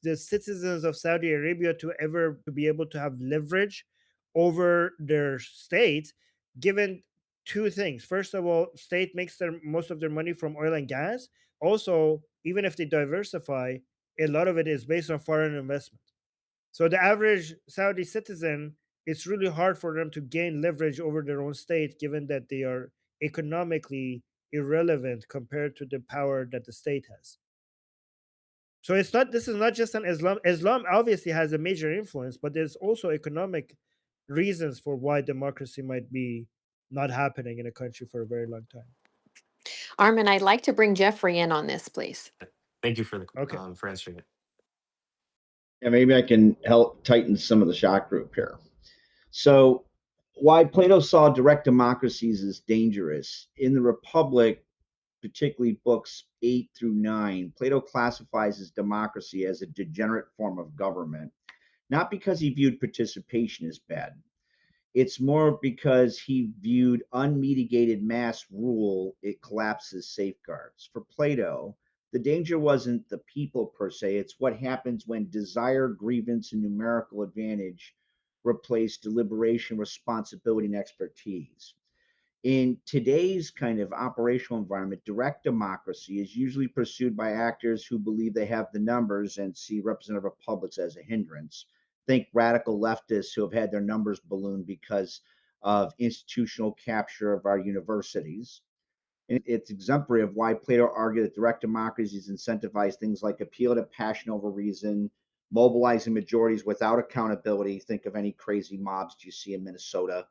the citizens of Saudi Arabia to ever to be able to have leverage over their state, given two things. First of all, state makes their most of their money from oil and gas. Also, even if they diversify, a lot of it is based on foreign investment. So the average Saudi citizen, it's really hard for them to gain leverage over their own state, given that they are economically irrelevant compared to the power that the state has. So it's not this is not just an Islam obviously has a major influence, but there's also economic reasons for why democracy might be not happening in a country for a very long time. Armin, I'd like to bring Jeffrey in on this, please. Thank you for the Okay. for answering it. Yeah, maybe I can help tighten some of the shock group here. So, why Plato saw direct democracies as dangerous in the Republic, particularly books 8 through 9, Plato classifies as democracy as a degenerate form of government, not because he viewed participation as bad. It's more because he viewed unmitigated mass rule, it collapses safeguards. For Plato, the danger wasn't the people per se, it's what happens when desire, grievance, and numerical advantage replace deliberation, responsibility, and expertise. In today's kind of operational environment, direct democracy is usually pursued by actors who believe they have the numbers and see representative republics as a hindrance. Think radical leftists who have had their numbers ballooned because of institutional capture of our universities. And it's exemplary of why Plato argued that direct democracies incentivize things like appeal to passion over reason, mobilizing majorities without accountability. Think of any crazy mobs you see in Minnesota,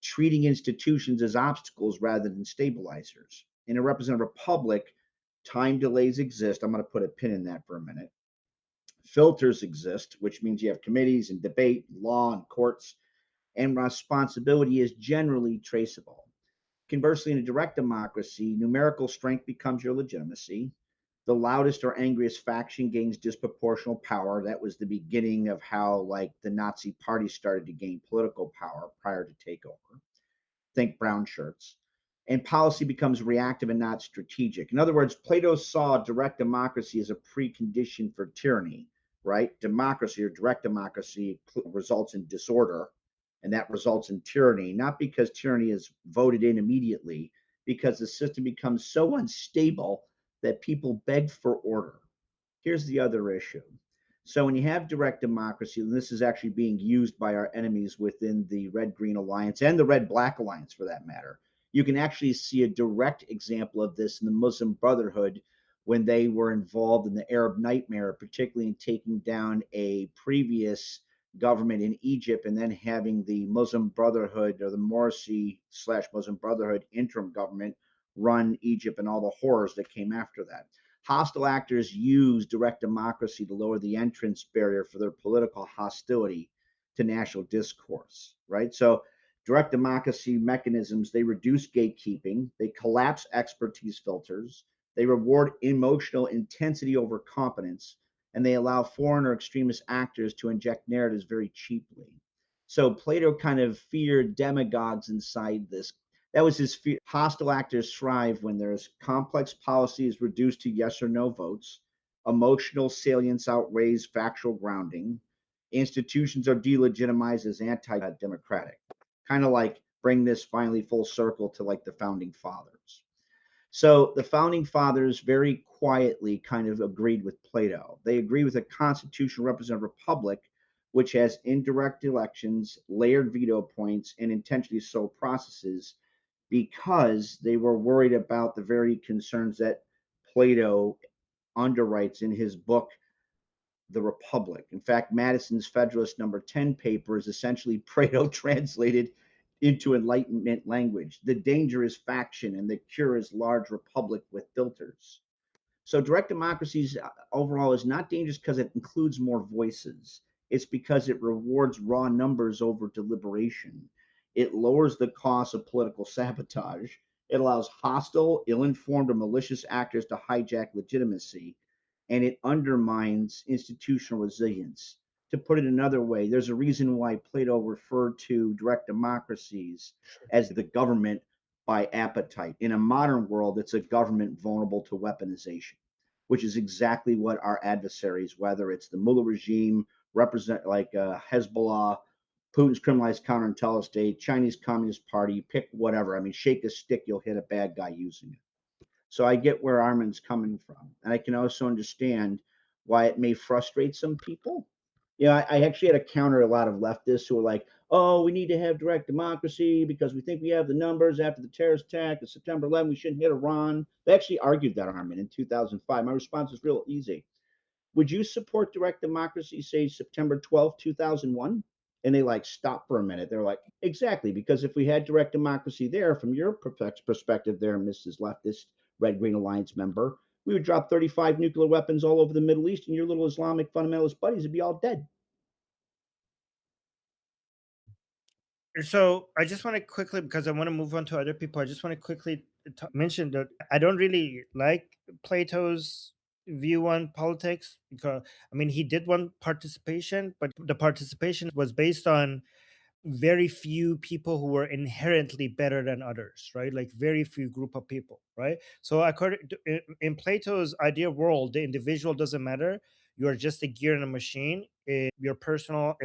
treating institutions as obstacles rather than stabilizers. In a representative republic, time delays exist. I'm going to put a pin in that for a minute. Filters exist, which means you have committees and debate, law and courts, and responsibility is generally traceable. Conversely, in a direct democracy, numerical strength becomes your legitimacy. The loudest or angriest faction gains disproportional power. That was the beginning of how like the Nazi party started to gain political power prior to takeover. Think brown shirts. And policy becomes reactive and not strategic. In other words, Plato saw direct democracy as a precondition for tyranny, right? Democracy or direct democracy results in disorder, and that results in tyranny, not because tyranny is voted in immediately, because the system becomes so unstable that people beg for order. Here's the other issue. So when you have direct democracy, and this is actually being used by our enemies within the Red Green Alliance and the Red Black Alliance for that matter, you can actually see a direct example of this in the Muslim Brotherhood when they were involved in the Arab Nightmare, particularly in taking down a previous government in Egypt and then having the Muslim Brotherhood or the Morsi/Muslim Brotherhood interim government run Egypt and all the horrors that came after that. Hostile actors use direct democracy to lower the entrance barrier for their political hostility to national discourse, right? So direct democracy mechanisms, they reduce gatekeeping, they collapse expertise filters, they reward emotional intensity over competence, and they allow foreign or extremist actors to inject narratives very cheaply. So Plato kind of feared demagogues inside this. That was his fear. Hostile actors thrive when there's complex policies reduced to yes or no votes, emotional salience outweighs factual grounding, institutions are delegitimized as anti-democratic. Kind of like bring this finally full circle to like the founding fathers. So the founding fathers very quietly kind of agreed with Plato. They agree with a constitutional representative republic, which has indirect elections, layered veto points, and intentionally slow processes because they were worried about the very concerns that Plato underwrites in his book, The Republic. In fact, Madison's Federalist number 10 paper is essentially Plato translated into Enlightenment language. The danger is faction and the cure is large republic with filters. So direct democracies overall is not dangerous because it includes more voices. It's because it rewards raw numbers over deliberation. It lowers the cost of political sabotage. It allows hostile, ill-informed, or malicious actors to hijack legitimacy, and it undermines institutional resilience. To put it another way, there's a reason why Plato referred to direct democracies as the government by appetite. In a modern world, it's a government vulnerable to weaponization, which is exactly what our adversaries, whether it's the Mullah regime, represent like Hezbollah, Putin's criminalized counterintelligence state, Chinese Communist Party, pick whatever. I mean, shake a stick, you'll hit a bad guy using it. So I get where Armin's coming from. And I can also understand why it may frustrate some people. You know, I actually had to counter a lot of leftists who were like, oh, we need to have direct democracy because we think we have the numbers after the terrorist attack of September 11. We shouldn't hit Iran. They actually argued that, Armin, in 2005. My response was real easy. Would you support direct democracy, say September 12th, 2001? And they like stopped for a minute. They're like, exactly, because if we had direct democracy there, from your perspective there, Mrs. Leftist, Red Green Alliance member, we would drop 35 nuclear weapons all over the Middle East, and your little Islamic fundamentalist buddies would be all dead. So I just want to quickly, because I want to move on to other people, I just want to quickly mention that I don't really like Plato's view on politics because, I mean, he did want participation, but the participation was based on very few people who were inherently better than others, right? Like very few group of people, right? So according to, in Plato's idea world, the individual doesn't matter. You are just a gear in a machine. If your personal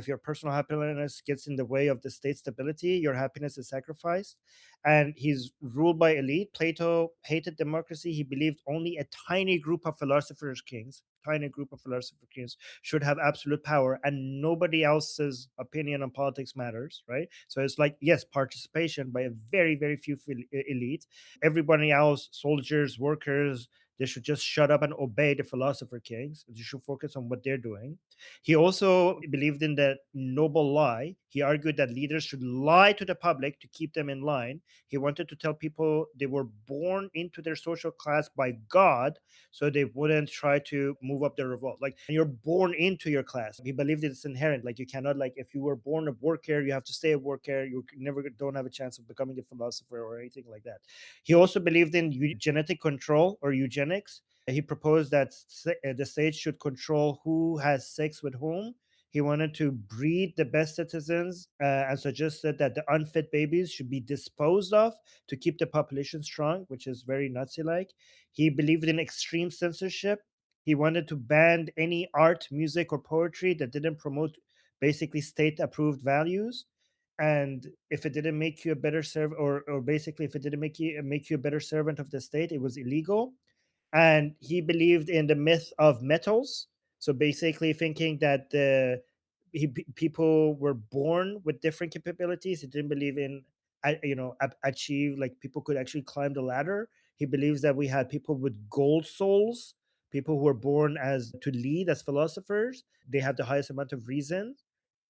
happiness gets in the way of the state stability, your happiness is sacrificed. And he's ruled by elite. Plato hated democracy. He believed only a tiny group of philosophers kings should have absolute power, and nobody else's opinion on politics matters, right? So it's like, yes, participation by a very, very few elite. Everybody else, soldiers, workers, they should just shut up and obey the philosopher kings. They should focus on what they're doing. He also believed in the noble lie. He argued that leaders should lie to the public to keep them in line. He wanted to tell people they were born into their social class by God, so they wouldn't try to move up their revolt. Like, you're born into your class. He believed it's inherent. Like, you cannot, like, if you were born a worker, you have to stay a worker. You never don't have a chance of becoming a philosopher or anything like that. He also believed in genetic control or eugenics. He proposed that the state should control who has sex with whom. He wanted to breed the best citizens and suggested that the unfit babies should be disposed of to keep the population strong, which is very Nazi like. He believed in extreme censorship. He wanted to ban any art, music, or poetry that didn't promote basically state approved values. And if it didn't make you a better servant, or basically if it didn't make you a better servant of the state, it was illegal. And he believed in the myth of metals. So basically, thinking that people were born with different capabilities. He didn't believe in, achieve, like people could actually climb the ladder. He believes that we had people with gold souls, people who were born as to lead as philosophers. They have the highest amount of reason.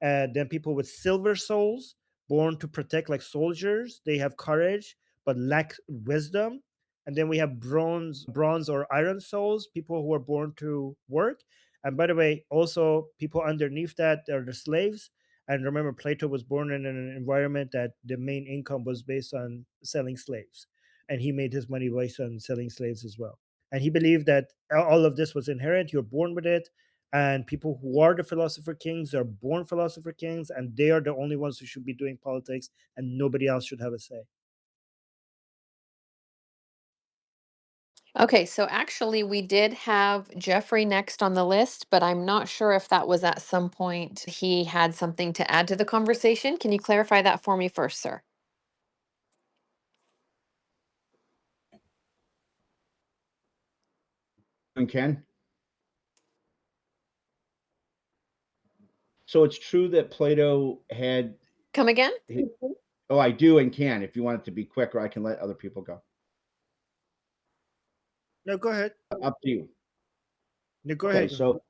Then people with silver souls, born to protect like soldiers. They have courage but lack wisdom. And then we have bronze or iron souls, people who are born to work. And by the way, also people underneath that are the slaves. And remember, Plato was born in an environment that the main income was based on selling slaves, and he made his money based on selling slaves as well. And he believed that all of this was inherent. You're born with it, and people who are the philosopher kings are born philosopher kings, and they are the only ones who should be doing politics, and nobody else should have a say. Okay, so actually we did have Jeffrey next on the list, but I'm not sure if that was at some point he had something to add to the conversation. Can you clarify that for me first, sir? And Ken? So it's true that Plato had. Come again? Oh, I do and can. If you want it to be quicker, I can let other people go. No, go ahead. Up to you. No, go Okay, ahead. so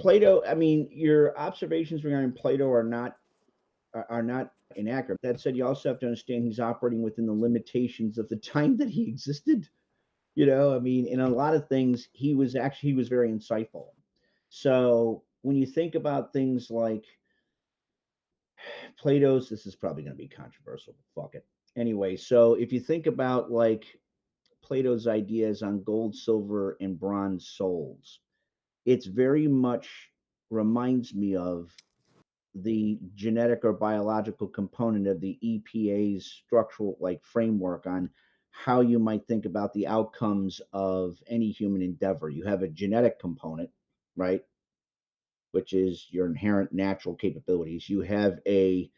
Plato, I mean, your observations regarding Plato are not inaccurate. That said, you also have to understand he's operating within the limitations of the time that he existed. I mean, in a lot of things, he was very insightful. So when you think about things like Plato's, this is probably going to be controversial, but fuck it. Anyway, so if you think about like Plato's ideas on gold, silver, and bronze souls, it's very much reminds me of the genetic or biological component of the EPA's structural like framework on how you might think about the outcomes of any human endeavor. You have a genetic component, right, which is your inherent natural capabilities. You have a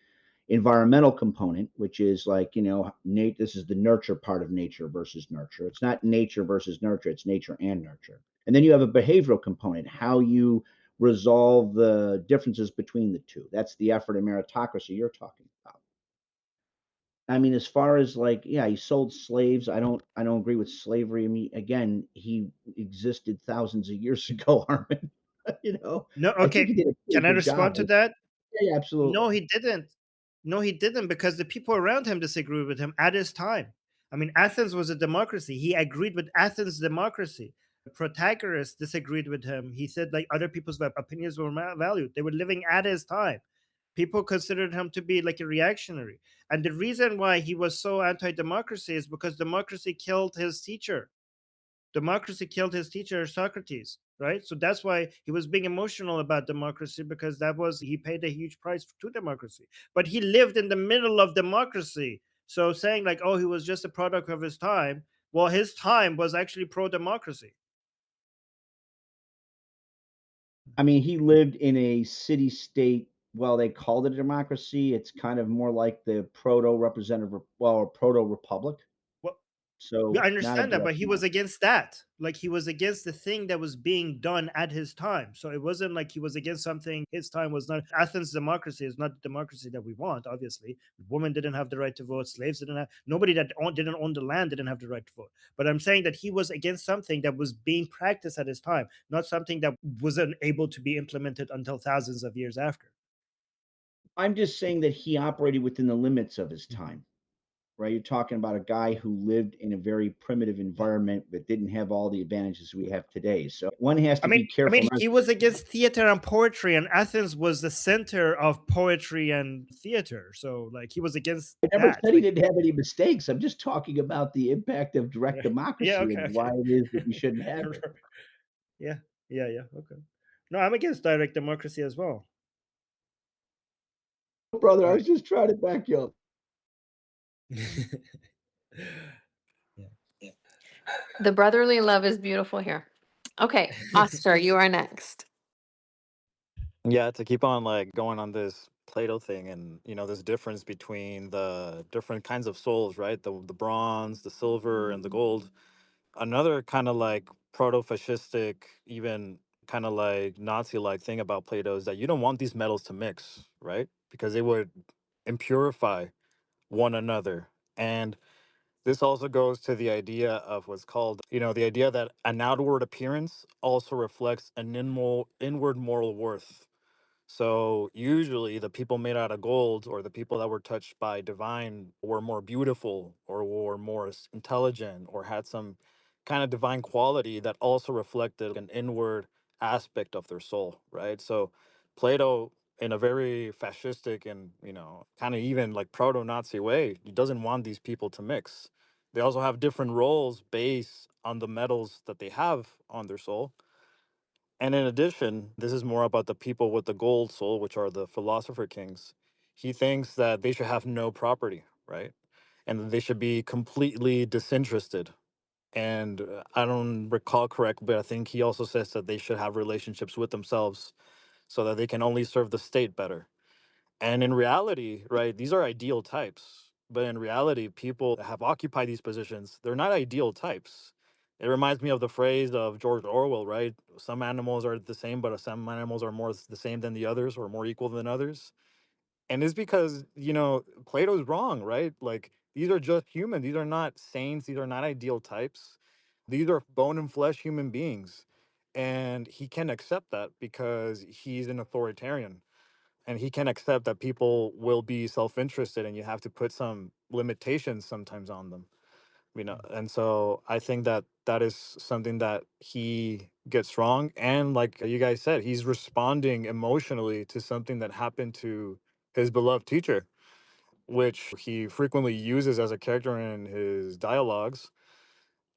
environmental component, which is like, this is the nurture part of nature versus nurture. It's not nature versus nurture, it's nature and nurture. And then you have a behavioral component, how you resolve the differences between the two. That's the effort and meritocracy you're talking about. I mean, as far as like, yeah, he sold slaves. I don't agree with slavery. I mean, again, he existed thousands of years ago, Armin. No, I think okay. he did a pretty Can I good respond job. to that? Yeah, absolutely. No, he didn't. No, he didn't, because the people around him disagreed with him at his time. I mean, Athens was a democracy. He agreed with Athens' democracy. Protagoras disagreed with him. He said like other people's opinions were valued. They were living at his time. People considered him to be like a reactionary. And the reason why he was so anti-democracy is because democracy killed his teacher. Democracy killed his teacher Socrates, right? So that's why he was being emotional about democracy, because he paid a huge price to democracy. But he lived in the middle of democracy. So saying like, oh, he was just a product of his time, well, his time was actually pro-democracy. I mean, he lived in a city state. Well, they called it a democracy. It's kind of more like the proto representative, well, or proto republic. Well, So yeah, I not a understand that, direct but he was against that. Like he was against the thing that was being done at his time. So it wasn't like he was against something. His time was not. Athens' democracy is not the democracy that we want. Obviously, women didn't have the right to vote. Slaves didn't have. Nobody that didn't own the land didn't have the right to vote. But I'm saying that he was against something that was being practiced at his time, not something that wasn't able to be implemented until thousands of years after. I'm just saying that he operated within the limits of his time. right? You're talking about a guy who lived in a very primitive environment that didn't have all the advantages we have today. So one has to be careful. He was against theater and poetry, and Athens was the center of poetry and theater. So, like, he was against I never that. said he Like, didn't have any mistakes. I'm just talking about the impact of direct right. Yeah. democracy Okay. and why Okay. it is that we shouldn't have it. Yeah. Yeah. Yeah. Okay. No, I'm against direct democracy as well. Brother, I Right. was just trying to back you up. Yeah. The brotherly love is beautiful here. Okay, Oscar, you are next. Yeah, to keep on like going on this Plato thing and this difference between the different kinds of souls, right? The bronze, the silver, and the gold. Another kind of like proto-fascistic, even kind of like Nazi-like thing about Plato is that you don't want these metals to mix, right? Because they would impurify one another. And this also goes to the idea of what's called, the idea that an outward appearance also reflects an inward moral worth. So usually the people made out of gold or the people that were touched by divine were more beautiful or were more intelligent or had some kind of divine quality that also reflected an inward aspect of their soul, right? So Plato, in a very fascistic and, kind of even like proto-Nazi way, he doesn't want these people to mix. They also have different roles based on the metals that they have on their soul. And in addition, this is more about the people with the gold soul, which are the Philosopher Kings. He thinks that they should have no property, right? And that they should be completely disinterested. And I don't recall correctly, but I think he also says that they should have relationships with themselves so that they can only serve the state better. And in reality, right, these are ideal types. But in reality, people that have occupied these positions, they're not ideal types. It reminds me of the phrase of George Orwell, right? Some animals are the same, but some animals are more the same than the others or more equal than others. And it's because, Plato's wrong, right? Like, these are just humans. These are not saints. These are not ideal types. These are bone and flesh human beings. And he can accept that because he's an authoritarian and he can accept that people will be self-interested and you have to put some limitations sometimes on them, and so I think that that is something that he gets wrong. And like you guys said, he's responding emotionally to something that happened to his beloved teacher, which he frequently uses as a character in his dialogues.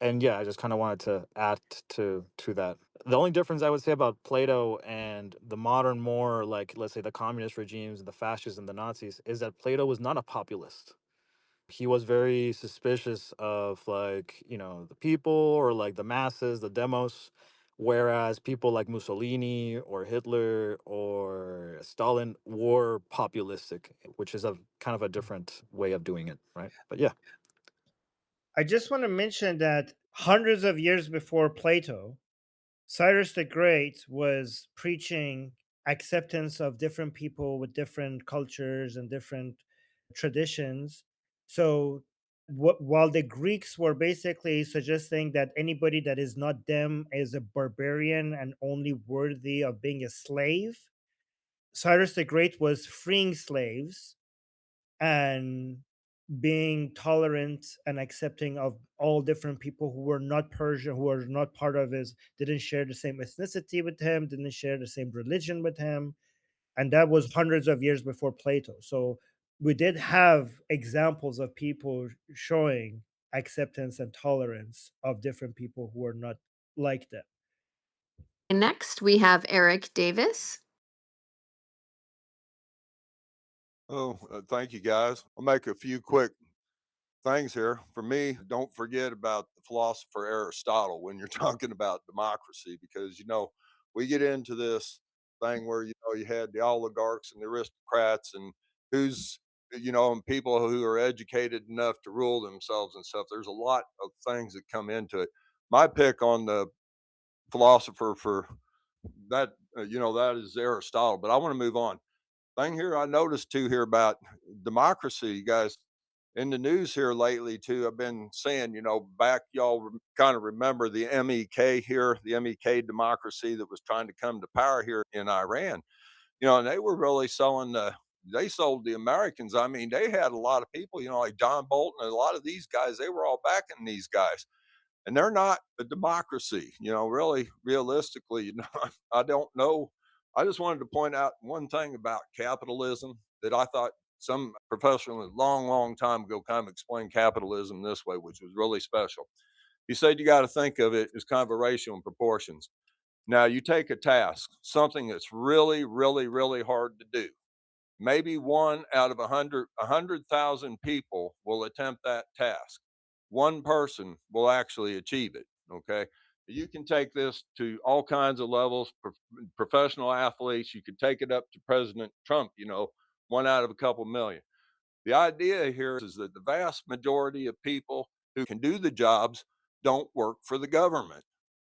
And yeah, I just kind of wanted to add to that. The only difference I would say about Plato and the modern, more like, let's say, the communist regimes, the fascists and the Nazis, is that Plato was not a populist. He was very suspicious of, like, the people or like the masses, the demos, whereas people like Mussolini or Hitler or Stalin were populistic, which is a kind of a different way of doing it, right? But yeah. I just want to mention that hundreds of years before Plato, Cyrus the Great was preaching acceptance of different people with different cultures and different traditions. So, while the Greeks were basically suggesting that anybody that is not them is a barbarian and only worthy of being a slave, Cyrus the Great was freeing slaves and being tolerant and accepting of all different people who were not Persian, who were not part of his, didn't share the same ethnicity with him, didn't share the same religion with him. And that was hundreds of years before Plato. So we did have examples of people showing acceptance and tolerance of different people who were not like them. And next, we have Eric Davis. Oh, thank you, guys. I'll make a few quick things here. For me, don't forget about the philosopher Aristotle when you're talking about democracy, because, we get into this thing where, you had the oligarchs and the aristocrats and who's, and people who are educated enough to rule themselves and stuff. There's a lot of things that come into it. My pick on the philosopher for that, that is Aristotle, but I want to move on. Thing here I noticed too here about democracy, you guys, in the news here lately too. I've been saying, back, y'all kind of remember the MEK here, the MEK democracy that was trying to come to power here in Iran, and they were really selling the they sold the Americans. I mean, they had a lot of people, like John Bolton and a lot of these guys, they were all backing these guys. And they're not a democracy, really, realistically, I don't know. I just wanted to point out one thing about capitalism that I thought some professional a long, long time ago kind of explained capitalism this way, which was really special. He said you got to think of it as kind of a ratio and proportions. Now, you take a task, something that's really, really, really hard to do. Maybe one out of 100,000 people will attempt that task. One person will actually achieve it. Okay. You can take this to all kinds of levels, professional athletes. You could take it up to President Trump, one out of a couple million. The idea here is that the vast majority of people who can do the jobs don't work for the government.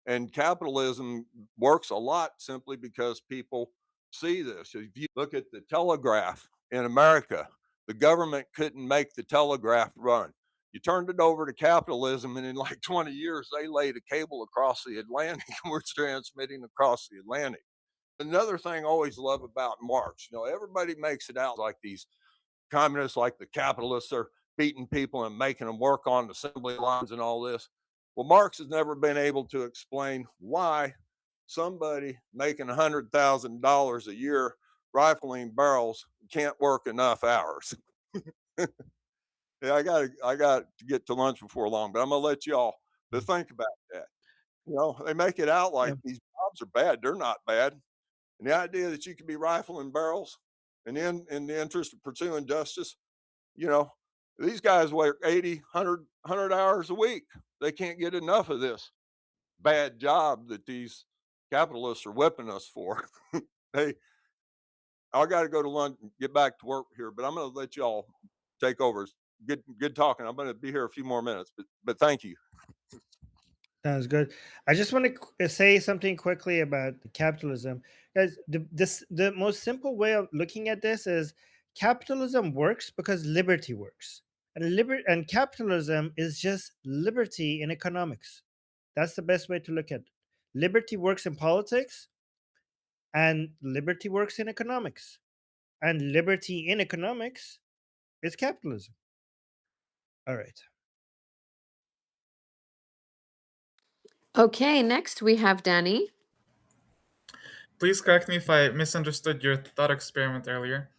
And capitalism works a lot simply because people see this. If you look at the telegraph in America, the government couldn't make the telegraph run. You turned it over to capitalism, and in like 20 years, they laid a cable across the Atlantic and we're transmitting across the Atlantic. Another thing I always love about Marx, everybody makes it out like these communists, like the capitalists, are beating people and making them work on assembly lines and all this. Well, Marx has never been able to explain why somebody making $100,000 a year rifling barrels can't work enough hours. Yeah, I got to get to lunch before long, but I'm gonna let y'all to think about that. They make it out like these jobs are bad. They're not bad. And the idea that you could be rifling barrels and in the interest of pursuing justice, you know, these guys work 80, 100 hours a week. They can't get enough of this bad job that these capitalists are whipping us for. Hey, I got to go to lunch and get back to work here, but I'm going to let y'all take over. Good talking. I'm going to be here a few more minutes, but thank you. Sounds good. I just want to say something quickly about capitalism, guys. The most simple way of looking at this is capitalism works because liberty works, and capitalism is just liberty in economics. That's the best way to look at it. Liberty works in politics, and liberty works in economics, and liberty in economics is capitalism. All right. Okay, next we have Danny. Please correct me if I misunderstood your thought experiment earlier.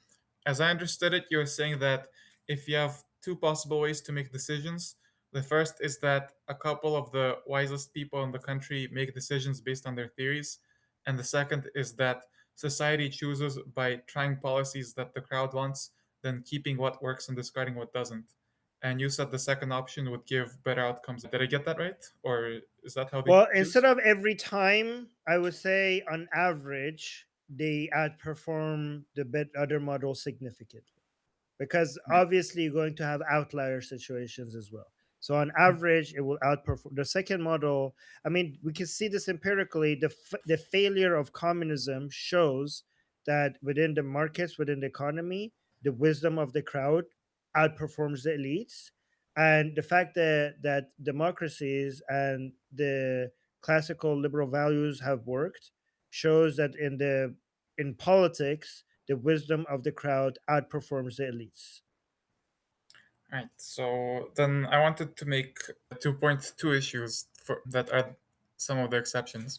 As I understood it, you were saying that if you have two possible ways to make decisions, the first is that a couple of the wisest people in the country make decisions based on their theories, and the second is that society chooses by trying policies that the crowd wants, then keeping what works and discarding what doesn't. And you said the second option would give better outcomes. Did I get that right? Or is that how they Well, choose? instead of every time, I would say on average, they outperform the other model significantly, because obviously you're going to have outlier situations as well. So on average, it will outperform the second model. I mean, we can see this empirically. The failure of communism shows that within the markets, within the economy, the wisdom of the crowd outperforms the elites, and the fact that democracies and the classical liberal values have worked shows that in politics, the wisdom of the crowd outperforms the elites. Right. So then I wanted to make 2.2 issues that are some of the exceptions.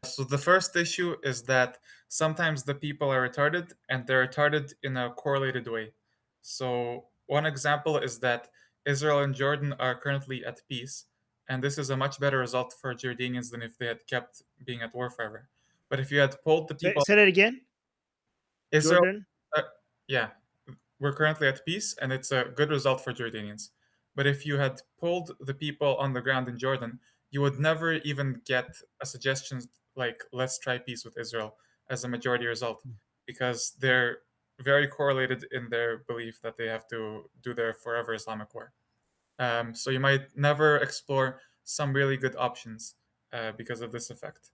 So the first issue is that sometimes the people are retarded and they're retarded in a correlated way. So one example is that Israel and Jordan are currently at peace, and this is a much better result for Jordanians than if they had kept being at war forever. But if you had polled the people, Say that again. Israel, Jordan. yeah, we're currently at peace, and it's a good result for Jordanians. But if you had polled the people on the ground in Jordan, you would never even get a suggestion like, let's try peace with Israel as a majority result, because they're very correlated in their belief that they have to do their forever Islamic war. So you might never explore some really good options because of this effect.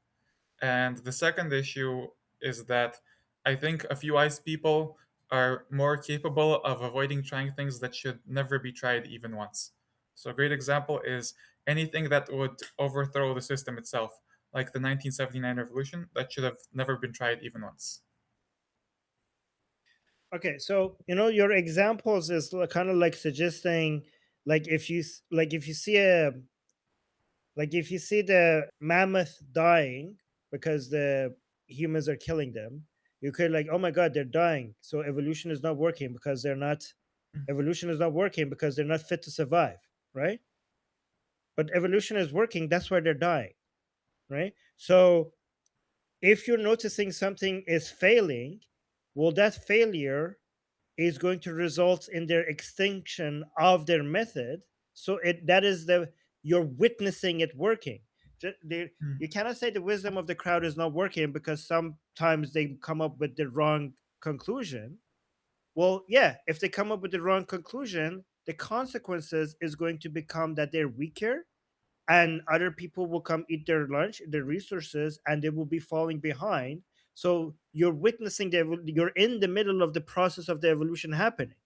And the second issue is that I think a few wise people are more capable of avoiding trying things that should never be tried even once. So a great example is anything that would overthrow the system itself, like the 1979 revolution, that should have never been tried even once. Okay, so your examples is kind of like suggesting, like if you see the mammoth dying because the humans are killing them, you could like, oh my god, they're dying, so evolution is not working because they're not fit to survive, right? But evolution is working, that's why they're dying, right? So if you're noticing something is failing, well, that failure is going to result in their extinction of their method. So that is you're witnessing it working. Mm. You cannot say the wisdom of the crowd is not working because sometimes they come up with the wrong conclusion. Well, yeah, if they come up with the wrong conclusion, the consequences is going to become that they're weaker, and other people will come eat their lunch, their resources, and they will be falling behind. So you're witnessing you're in the middle of the process of the evolution happening.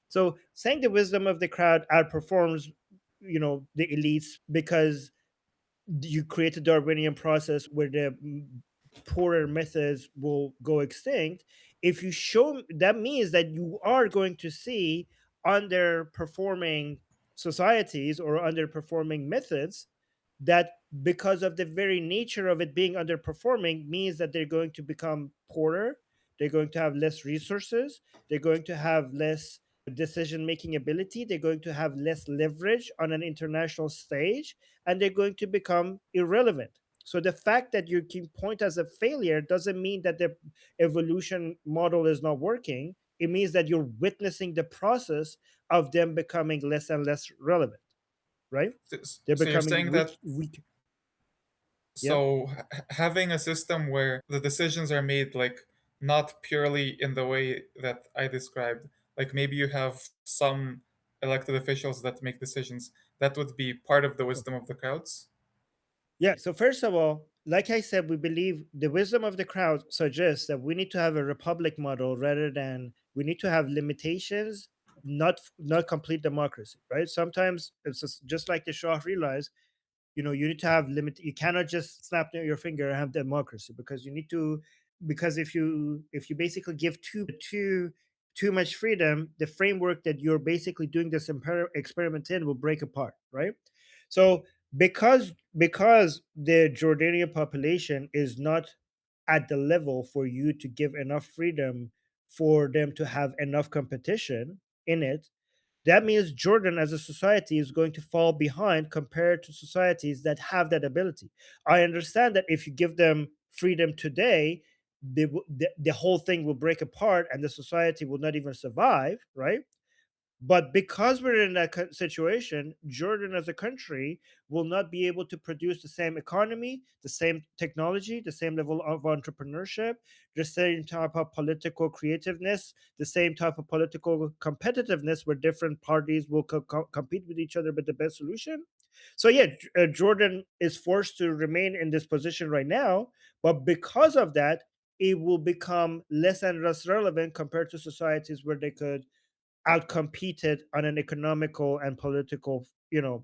So saying the wisdom of the crowd outperforms, the elites because you create a Darwinian process where the poorer methods will go extinct. If you show, that means that you are going to see underperforming societies or underperforming methods, that because of the very nature of it being underperforming means that they're going to become poorer, they're going to have less resources, they're going to have less decision making ability, they're going to have less leverage on an international stage, and they're going to become irrelevant. So the fact that you can point as a failure doesn't mean that the evolution model is not working. It means that you're witnessing the process of them becoming less and less relevant, right? They're So you're becoming saying that weak. Yeah. so having a system where the decisions are made like not purely in the way that I described, like maybe you have some elected officials that make decisions, that would be part of the wisdom of the crowds. Yeah. So first of all, like I said, we believe the wisdom of the crowd suggests that we need to have a republic model rather than we need to have limitations, not complete democracy, right? Sometimes it's just like the Shah realized, you need to have limit. You cannot just snap your finger and have democracy, because you need to, because if you basically give too much freedom, the framework that you're basically doing this experiment in will break apart, right? So because the Jordanian population is not at the level for you to give enough freedom for them to have enough competition in it, that means Jordan as a society is going to fall behind compared to societies that have that ability. I understand that if you give them freedom today, the whole thing will break apart and the society will not even survive, right? But because we're in that situation, Jordan as a country will not be able to produce the same economy, the same technology, the same level of entrepreneurship, the same type of political creativeness, the same type of political competitiveness where different parties will compete with each other with the best solution. So, yeah, Jordan is forced to remain in this position right now. But because of that, it will become less and less relevant compared to societies where they could outcompeted on an economical and political, arena,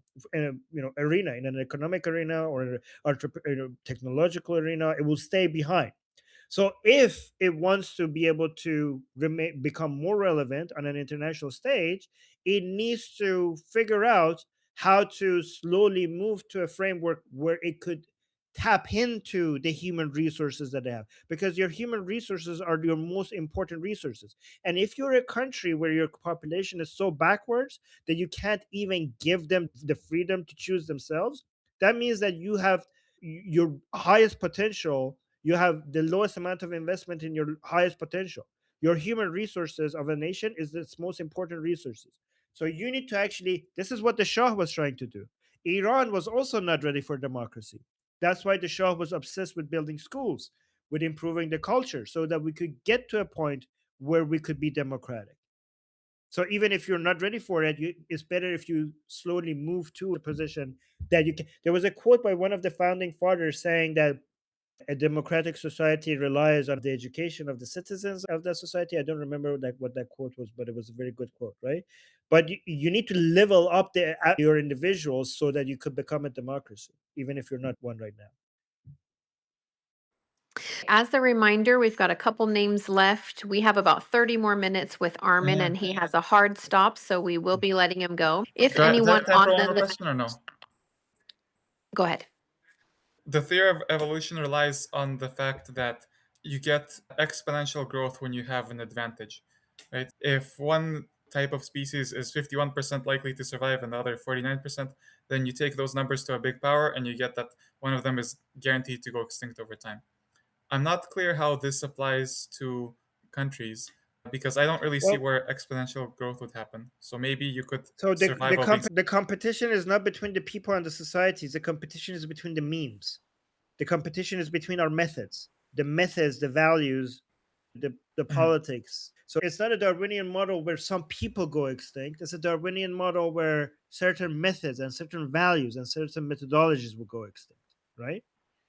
in an economic arena or an technological arena. It will stay behind. So if it wants to be able to become more relevant on an international stage, it needs to figure out how to slowly move to a framework where it could tap into the human resources that they have, because your human resources are your most important resources. And if you're a country where your population is so backwards that you can't even give them the freedom to choose themselves, that means that you have your highest potential, you have the lowest amount of investment in your highest potential. Your human resources of a nation is its most important resources. So you need to actually, this is what the Shah was trying to do. Iran was also not ready for democracy. That's why the Shah was obsessed with building schools, with improving the culture, so that we could get to a point where we could be democratic. So even if you're not ready for it, it's better if you slowly move to a position that you can. There was a quote by one of the founding fathers saying that a democratic society relies on the education of the citizens of that society. I don't remember what that quote was, but it was a very good quote, right? But you need to level up your individuals so that you could become a democracy, even if you're not one right now. As a reminder, we've got a couple names left. We have about 30 more minutes with Armin, Yeah. and he has a hard stop, so we will be letting him go. If Do I have anyone time for on one the more list, question or no? go ahead. The theory of evolution relies on the fact that you get exponential growth when you have an advantage, right? If one type of species is 51% likely to survive and the other 49%, then you take those numbers to a big power and you get that one of them is guaranteed to go extinct over time. I'm not clear how this applies to countries because I don't really see Well, where exponential growth would happen. So maybe you could so survive while being. the competition is not between the people and the societies. The competition is between the memes. The competition is between our methods, the values, the politics. So it's not a Darwinian model where some people go extinct. It's a Darwinian model where certain methods and certain values and certain methodologies will go extinct, right?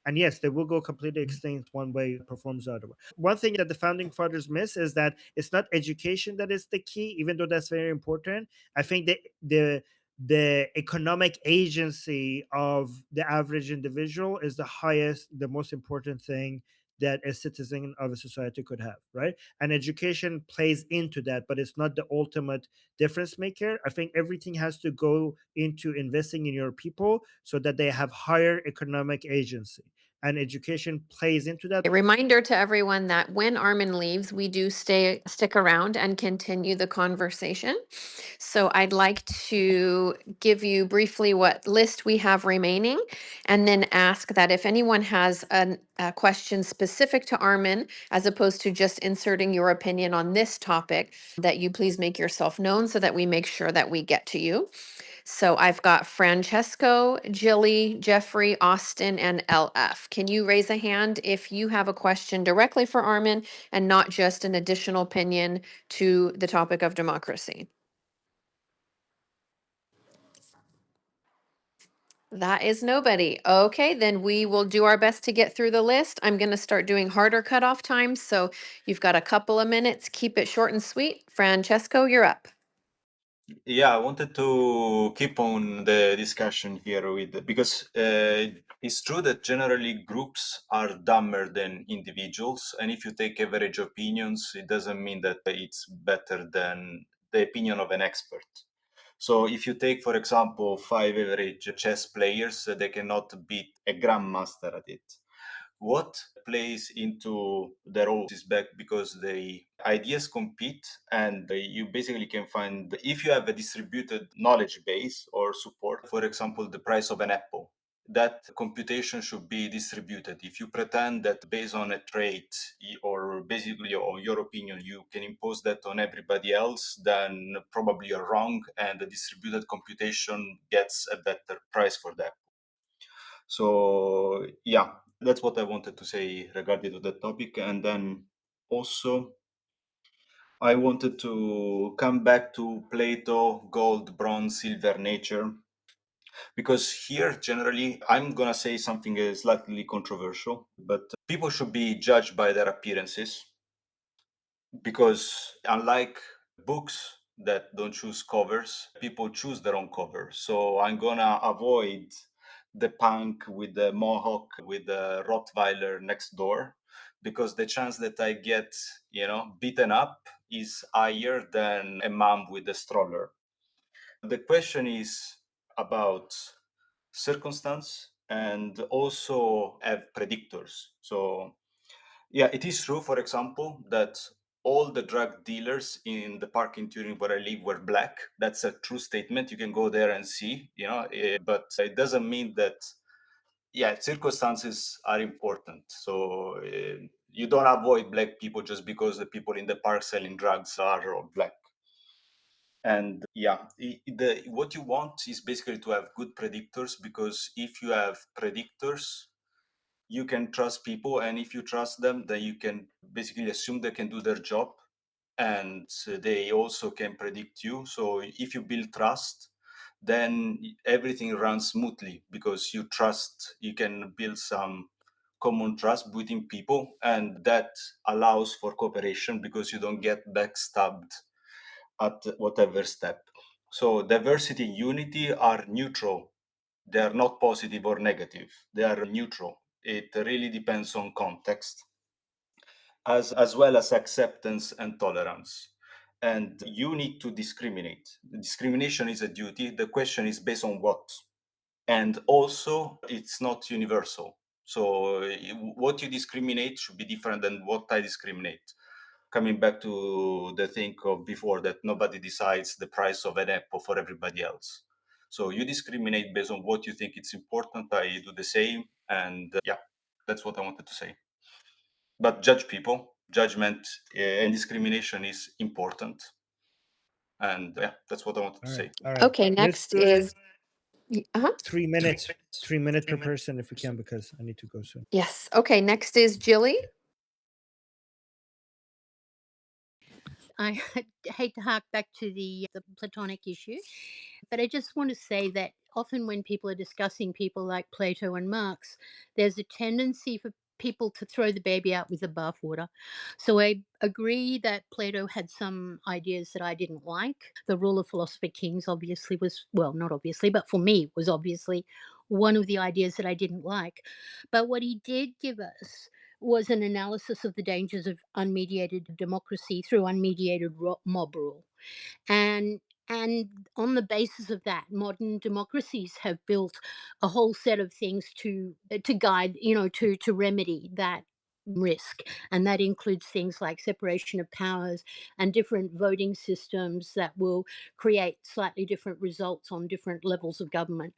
And yes, they will go completely extinct one way performs the other way. One thing that the founding fathers miss is that it's not education that is the key, even though that's very important. I think that the economic agency of the average individual is the highest, the most important thing that a citizen of a society could have, right? And education plays into that, but it's not the ultimate difference maker. I think everything has to go into investing in your people so that they have higher economic agency. And education plays into that. A reminder to everyone that when Armin leaves, we do stick around and continue the conversation. So I'd like to give you briefly what list we have remaining, and then ask that if anyone has a question specific to Armin, as opposed to just inserting your opinion on this topic, that you please make yourself known so that we make sure that we get to you. So I've got Francesco, Jilly, Jeffrey, Austin, and LF. Can you raise a hand if you have a question directly for Armin and not just an additional opinion to the topic of democracy? That is nobody. Okay, then we will do our best to get through the list. I'm going to start doing harder cutoff times. So you've got a couple of minutes. Keep it short and sweet. Francesco, you're up. Yeah, I wanted to keep on the discussion here with because it's true that generally groups are dumber than individuals, and if you take average opinions, it doesn't mean that it's better than the opinion of an expert. So if you take, for example, 5 average chess players, they cannot beat a grandmaster at it. What plays into the roles is back because the ideas compete, and you basically can find, if you have a distributed knowledge base or support, for example, the price of an apple, that computation should be distributed. If you pretend that based on a trait or basically on your opinion, you can impose that on everybody else, then probably you're wrong, and the distributed computation gets a better price for that. So yeah, that's what I wanted to say regarding to that topic. And then also I wanted to come back to Plato, gold, bronze, silver, nature, because here generally I'm gonna say something slightly controversial, but people should be judged by their appearances, because unlike books that don't choose covers, people choose their own cover. So I'm gonna avoid the punk with the mohawk with the Rottweiler next door, because the chance that I get, beaten up is higher than a mom with a stroller. The question is about circumstance and also have predictors. So yeah, it is true, for example, that all the drug dealers in the park in Turin where I live were black. That's a true statement. You can go there and see, but it doesn't mean that, yeah, circumstances are important. So you don't avoid black people just because the people in the park selling drugs are all black. And yeah, what you want is basically to have good predictors, because if you have predictors, you can trust people, and if you trust them, then you can basically assume they can do their job, and they also can predict you. So if you build trust, then everything runs smoothly, because you trust, you can build some common trust between people, and that allows for cooperation because you don't get backstabbed at whatever step. So diversity and unity are neutral. They are not positive or negative. They are neutral. It really depends on context. as well as acceptance and tolerance. And you need to discriminate. Discrimination is a duty. The question is based on what? And also, it's not universal. So what you discriminate should be different than what I discriminate. Coming back to the thing of before, that nobody decides the price of an apple for everybody else. So you discriminate based on what you think it's important. I do the same. And yeah, that's what I wanted to say. But judge people, judgment and discrimination is important. And yeah, that's what I wanted to say. All right. Okay, Let's next do it is, uh-huh. 3 minutes. 3 minutes per person if we can, because I need to go soon. Yes. Okay, next is Jilly. I hate to hark back to the Platonic issue, but I just want to say that often when people are discussing people like Plato and Marx, there's a tendency for people to throw the baby out with the bathwater. So I agree that Plato had some ideas that I didn't like. The rule of Philosopher Kings obviously was, well, not obviously, but for me was obviously one of the ideas that I didn't like. But what he did give us was an analysis of the dangers of unmediated democracy through unmediated mob rule. And on the basis of that, modern democracies have built a whole set of things to guide, to remedy that risk. And that includes things like separation of powers and different voting systems that will create slightly different results on different levels of government.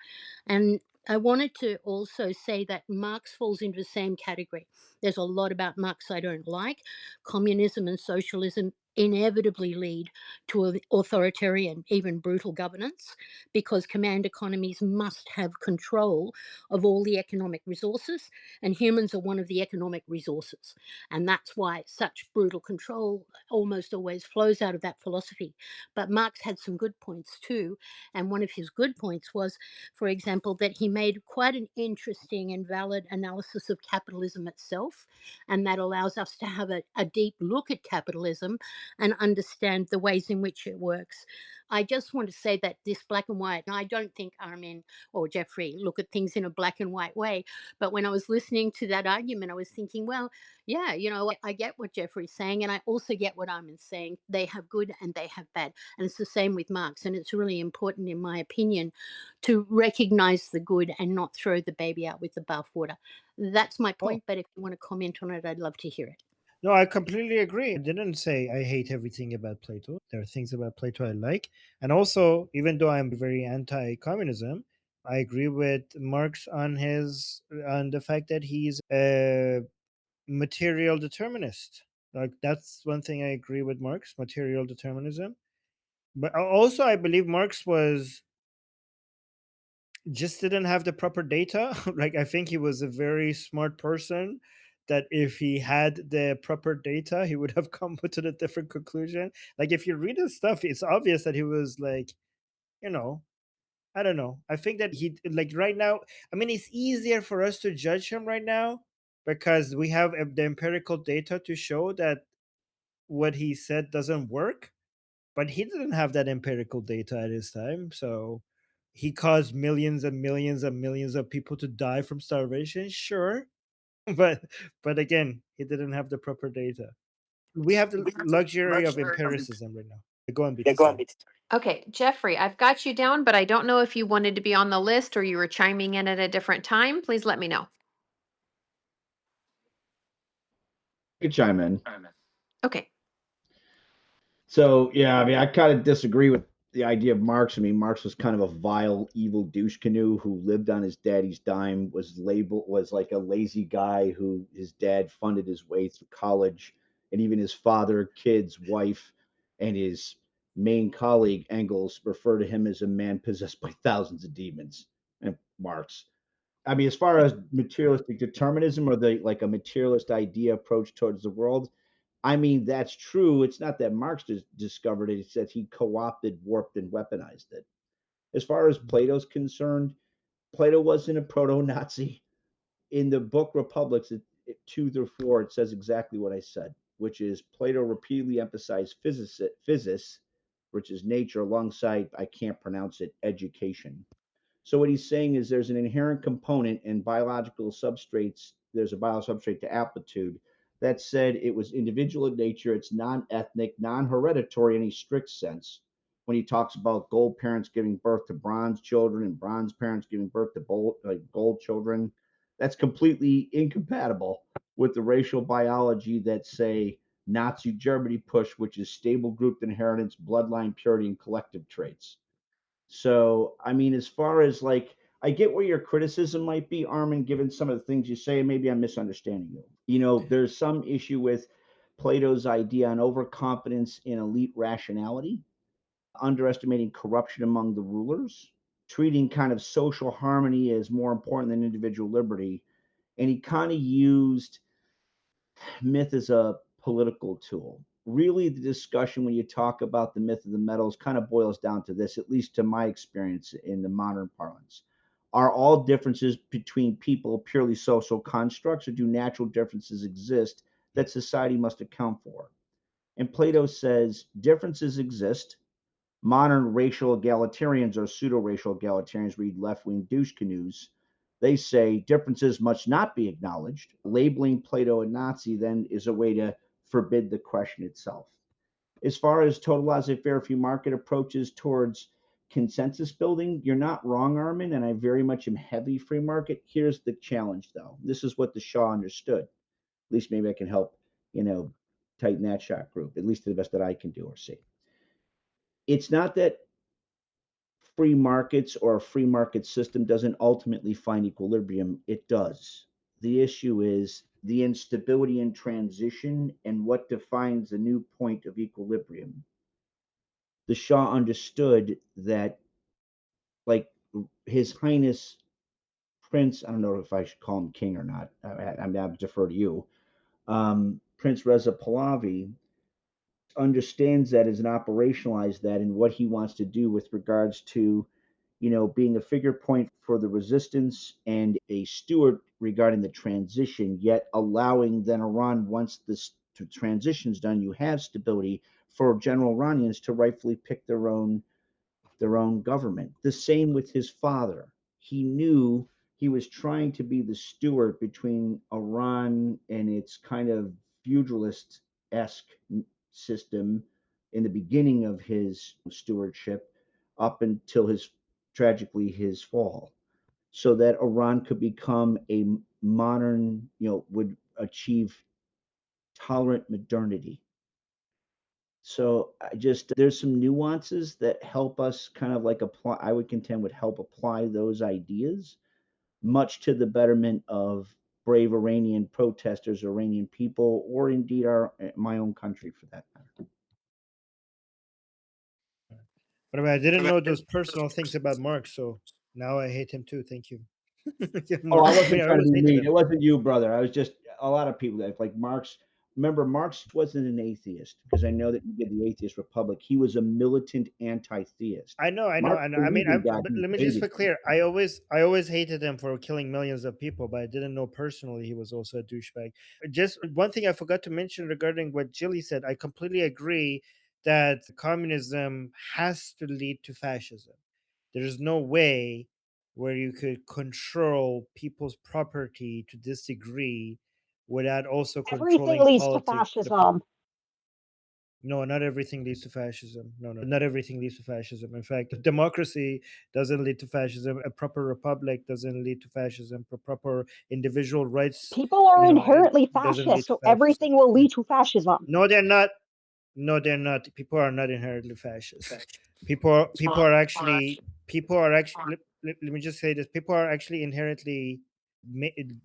And I wanted to also say that Marx falls into the same category. There's a lot about Marx I don't like. Communism and socialism inevitably lead to authoritarian, even brutal governance, because command economies must have control of all the economic resources, and humans are one of the economic resources. And that's why such brutal control almost always flows out of that philosophy. But Marx had some good points too. And one of his good points was, for example, that he made quite an interesting and valid analysis of capitalism itself. And that allows us to have a deep look at capitalism and understand the ways in which it works. I just want to say that this black and white, and I don't think Armin or Jeffrey look at things in a black and white way, but when I was listening to that argument, I was thinking, well, yeah, I get what Jeffrey's saying, and I also get what Armin's saying. They have good and they have bad. And it's the same with Marx. And it's really important, in my opinion, to recognize the good and not throw the baby out with the bathwater. That's my Oh, point, but if you want to comment on it, I'd love to hear it. no, I completely agree. I didn't say I hate everything about Plato. There are things about Plato I like. And also, even though I'm very anti-communism, I agree with Marx on the fact that he's a material determinist. Like, that's one thing I agree with Marx, material determinism. But also I believe Marx was just didn't have the proper data. Like, I think he was a very smart person that if he had the proper data, he would have come to a different conclusion. Like, if you read his stuff, it's obvious that he was like, you know, I don't know. I think that he, like, right now, I mean, it's easier for us to judge him right now because we have the empirical data to show that what he said doesn't work, but he didn't have that empirical data at his time. So he caused millions and millions and millions of people to die from starvation, sure. but again, he didn't have the proper data. We have the luxury of empiricism right now. Go on, BT, sorry. Okay, Jeffrey, I've got you down, but I don't know if you wanted to be on the list or you were chiming in at a different time. Please let me know. You could chime in. Okay. So yeah, I mean, I kind of disagree with the idea of Marx. I mean, Marx was kind of a vile, evil douche canoe who lived on his daddy's dime, was like a lazy guy who his dad funded his way through college, and even his father, kids, wife, and his main colleague Engels refer to him as a man possessed by thousands of demons. And Marx. I mean, as far as materialistic determinism or the like a materialist idea approach towards the world, I mean, that's true. It's not that Marx discovered it, it's that he co opted, warped, and weaponized it. As far as Plato's concerned, Plato wasn't a proto Nazi. In the book Republics, 2 through 4, it says exactly what I said, which is Plato repeatedly emphasized physis, which is nature, alongside, I can't pronounce it, education. So what he's saying is there's an inherent component in biological substrates. There's a biological substrate to aptitude that said it was individual in nature, it's non-ethnic, non-hereditary in a strict sense. When he talks about gold parents giving birth to bronze children and bronze parents giving birth to gold children, that's completely incompatible with the racial biology that, say, Nazi Germany push, which is stable grouped inheritance, bloodline purity, and collective traits. So, I mean, as far as like, I get where your criticism might be, Armin, given some of the things you say. Maybe I'm misunderstanding you. You know, there's some issue with Plato's idea on overconfidence in elite rationality, underestimating corruption among the rulers, treating kind of social harmony as more important than individual liberty. And he kind of used myth as a political tool. Really, the discussion when you talk about the myth of the metals kind of boils down to this, at least to my experience in the modern parlance. Are all differences between people purely social constructs, or do natural differences exist that society must account for? And Plato says differences exist. Modern racial egalitarians or pseudo-racial egalitarians, read left-wing douche canoes. They say differences must not be acknowledged. Labeling Plato a Nazi then is a way to forbid the question itself. As far as total laissez-faire free market approaches towards consensus building, you're not wrong, Armin, and I very much am heavy free market. Here's the challenge, though. This is what the Shaw understood. At least maybe I can help, tighten that shot group, at least to the best that I can do or see. It's not that free markets or a free market system doesn't ultimately find equilibrium. It does. The issue is the instability in transition and what defines the new point of equilibrium. The Shah understood that, like, His Highness Prince, I don't know if I should call him king or not. I defer to you. Prince Reza Pahlavi understands that as an operationalize that and what he wants to do with regards to being a figure point for the resistance and a steward regarding the transition, yet allowing then Iran, once this transition's done, you have stability for general Iranians to rightfully pick their own government. The same with his father. He knew he was trying to be the steward between Iran and its kind of feudalist-esque system in the beginning of his stewardship up until tragically his fall, so that Iran could become a modern, would achieve tolerant modernity. So there's some nuances that help us kind of like apply, I would contend would help apply those ideas, much to the betterment of brave Iranian protesters, Iranian people, or indeed my own country for that matter. But I didn't know those personal things about Marx, so now I hate him too. Thank you. Oh, I wasn't I trying to always be hated mean. him. It wasn't you, brother. I was just a lot of people that like Marx. Remember, Marx wasn't an atheist, because I know that you did the Atheist Republic. He was a militant anti-theist. I know. Marx And the I mean, Reagan guy, but he let me just be hated clear. him. I always hated him for killing millions of people, but I didn't know personally he was also a douchebag. Just one thing I forgot to mention regarding what Jilly said. I completely agree that communism has to lead to fascism. There is no way where you could control people's property to this degree without also Everything controlling leads to politics. fascism. No, not everything leads to fascism. No, not everything leads to fascism. In fact, democracy doesn't lead to fascism. A proper republic doesn't lead to fascism. Proper individual rights, People are it inherently doesn't lead fascist, to so fascism. everything will lead to fascism. No, they're not. No, they're not. People are not inherently fascist. People are actually. Let me just say this: people are actually inherently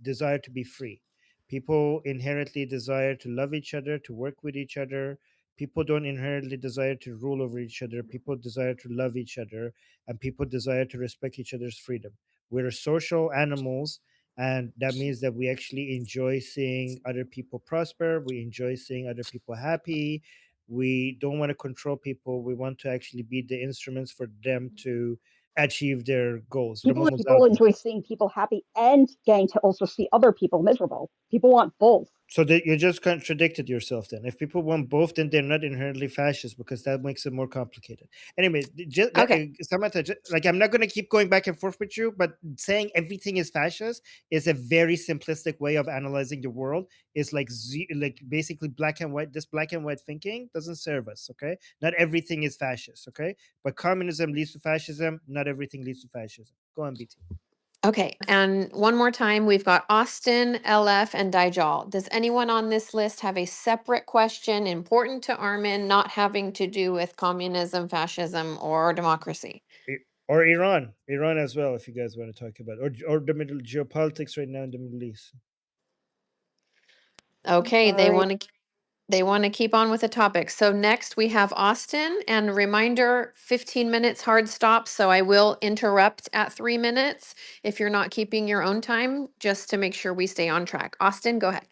desire to be free. People inherently desire to love each other, to work with each other. People don't inherently desire to rule over each other. People desire to love each other, and people desire to respect each other's freedom. We're social animals, and that means that we actually enjoy seeing other people prosper. We enjoy seeing other people happy. We don't want to control people. We want to actually be the instruments for them to achieve their goals. People enjoy seeing people happy and getting to also see other people miserable. People want both. So that you just contradicted yourself then. If people want both, then they're not inherently fascist because that makes it more complicated. Anyway, just Okay. Samantha, like I'm not going to keep going back and forth with you, but saying everything is fascist is a very simplistic way of analyzing the world. It's like like basically black and white. This black and white thinking doesn't serve us. Okay, not everything is fascist. Okay, but communism leads to fascism. Not everything leads to fascism. Go on, BT. Okay, and one more time, we've got Austin, LF, and Dijal. Does anyone on this list have a separate question important to Armin, not having to do with communism, fascism, or democracy? Or Iran as well, if you guys want to talk about, or the middle geopolitics right now in the Middle East. Okay, Sorry. they want to keep on with the topic. So next we have Austin, and reminder, 15 minutes hard stop. So I will interrupt at 3 minutes if you're not keeping your own time, just to make sure we stay on track. Austin, go ahead.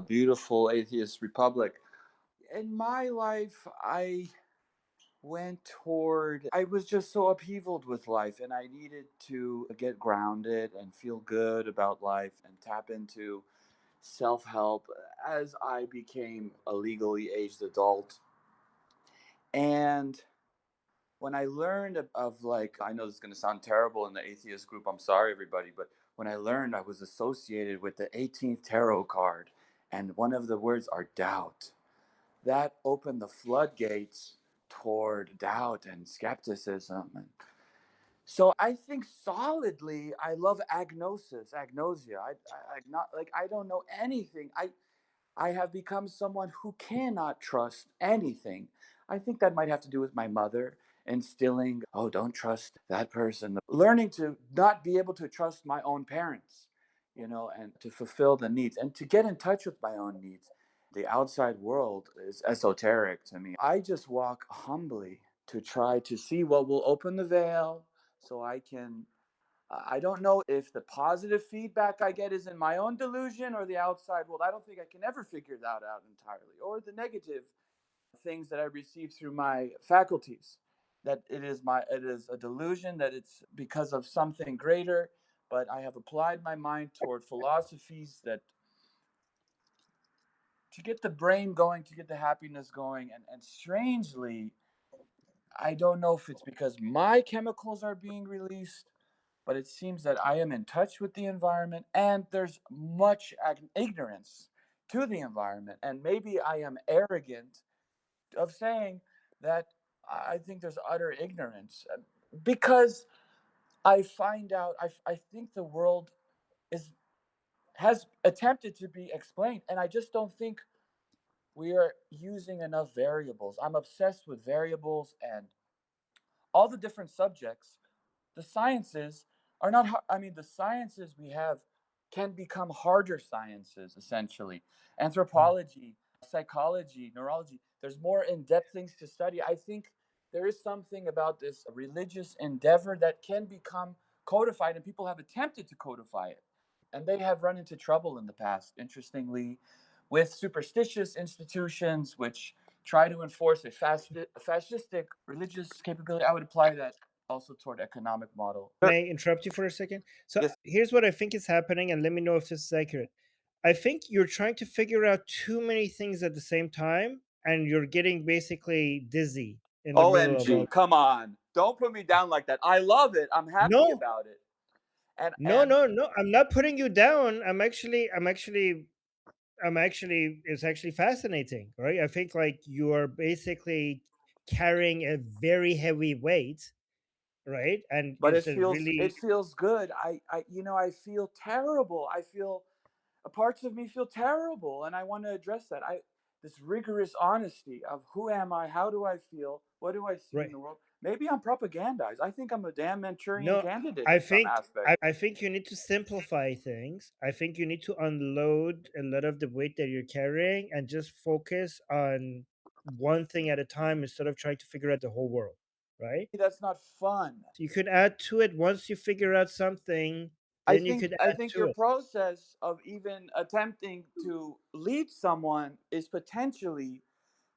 Beautiful atheist republic. In my life, I was just so upheavaled with life, and I needed to get grounded and feel good about life and tap into self help as I became a legally aged adult. And when I learned of like, I know this is going to sound terrible in the atheist group, I'm sorry, everybody, but when I learned I was associated with the 18th tarot card, and one of the words are doubt, that opened the floodgates toward doubt and skepticism. And so I think solidly I love agnosia. Not like I don't know anything. I have become someone who cannot trust anything. I think that might have to do with my mother instilling, oh, don't trust that person. Learning to not be able to trust my own parents, and to fulfill the needs and to get in touch with my own needs. The outside world is esoteric to me. I just walk humbly to try to see what will open the veil so I don't know if the positive feedback I get is in my own delusion or the outside world. I don't think I can ever figure that out entirely. Or the negative things that I receive through my faculties. That it is a delusion, that it's because of something greater, but I have applied my mind toward philosophies that to get the brain going, to get the happiness going, and strangely, I don't know if it's because my chemicals are being released, but it seems that I am in touch with the environment and there's much ignorance to the environment. And maybe I am arrogant of saying that I think there's utter ignorance because I find out, I think the world is has attempted to be explained, and I just don't think we are using enough variables. I'm obsessed with variables and all the different subjects. The sciences are not I mean, the sciences we have can become harder sciences, essentially. Anthropology, psychology, neurology, there's more in-depth things to study. I think there is something about this religious endeavor that can become codified, and people have attempted to codify it, and they have run into trouble in the past, interestingly, with superstitious institutions which try to enforce a fascistic religious capability. I would apply that also toward economic model. May I interrupt you for a second? So Yes. here's what I think is happening, and let me know if this is accurate. I think you're trying to figure out too many things at the same time, and you're getting basically dizzy in the middle of all. OMG, come on. Don't put me down like that. I love it. I'm happy No, about it. And no, no, no. I'm not putting you down. I'm actually. It's actually fascinating, right? I think like you are basically carrying a very heavy weight, right? And but it's a it really feels good. I feel terrible. I feel parts of me feel terrible, and I want to address that. This rigorous honesty of who am I, how do I feel, what do I see in right. the world. Maybe I'm propagandized. I think I'm a damn Manchurian No, candidate I in some think aspects. I think you need to simplify things. I think you need to unload a lot of the weight that you're carrying and just focus on one thing at a time instead of trying to figure out the whole world, right? That's not fun. You could add to it once you figure out something, I then you think could I add think to your it. process of even attempting to lead someone is potentially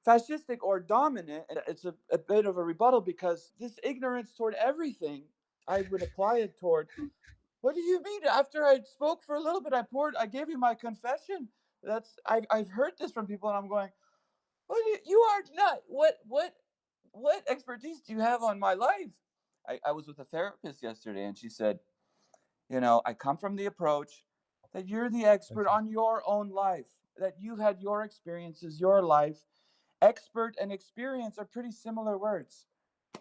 fascistic or dominant. It's a bit of a rebuttal because this ignorance toward everything, I would apply it toward What do you mean? After I spoke for a little bit, I gave you my confession. I've heard this from people, and I'm going, you are not. What expertise do you have on my life? I was with a therapist yesterday, and she said, I come from the approach that you're the expert on your own life, that you've had your experiences, your life. Expert and experience are pretty similar words.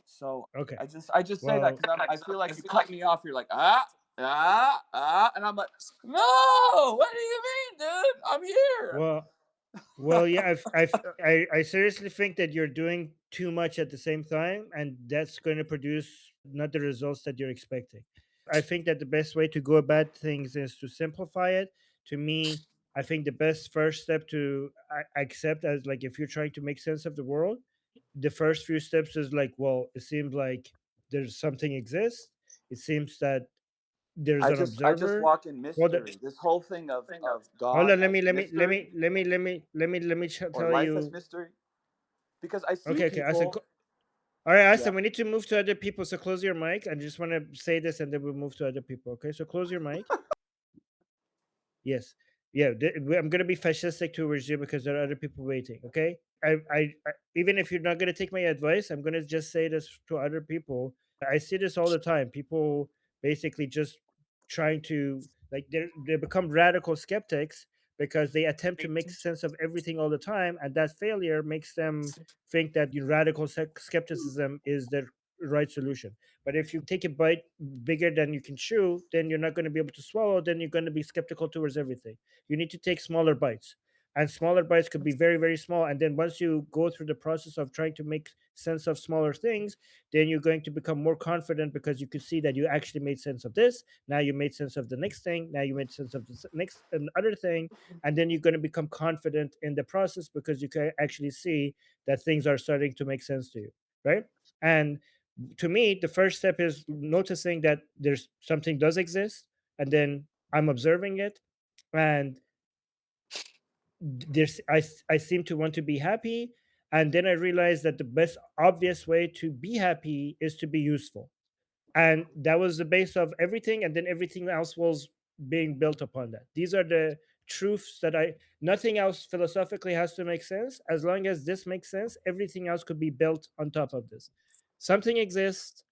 So Okay. I just say that because I feel like you cut me off. You're like, and I'm like, no, what do you mean, dude? I'm here. Well, yeah, I seriously think that you're doing too much at the same time, and that's going to produce not the results that you're expecting. I think that the best way to go about things is to simplify it. To me, I think the best first step to accept as like if you're trying to make sense of the world, the first few steps is like, well, it seems like there's something exists. It seems that there's an I just observer. walk in Hold on, mystery. This whole thing of hold God on. Let as me let me let mystery me let me let me let me let me or tell life as you. mystery, because I see Okay, I said. people. All right, Yeah. Austin, we need to move to other people. So close your mic. I just want to say this, and then we'll move to other people. Okay, so close your mic. Yes. Yeah, I'm gonna be fascistic towards you because there are other people waiting. Okay. I even if you're not gonna take my advice, I'm gonna just say this to other people. I see this all the time. People basically just trying to like they become radical skeptics because they attempt to make sense of everything all the time, and that failure makes them think that radical skepticism is the right solution. But if you take a bite bigger than you can chew, then you're not going to be able to swallow. Then you're going to be skeptical towards everything. You need to take smaller bites. And smaller bites could be very, very small. And then once you go through the process of trying to make sense of smaller things, then you're going to become more confident because you could see that you actually made sense of this. Now you made sense of the next thing. Now you made sense of the next and other thing. And then you're going to become confident in the process because you can actually see that things are starting to make sense to you. Right. And to me, the first step is noticing that there's something does exist, and then I'm observing it, and I seem to want to be happy, and then I realize that the best obvious way to be happy is to be useful, and that was the base of everything, and then everything else was being built upon that. These are the truths that nothing else philosophically has to make sense. As long as this makes sense, everything else could be built on top of this. Something exists,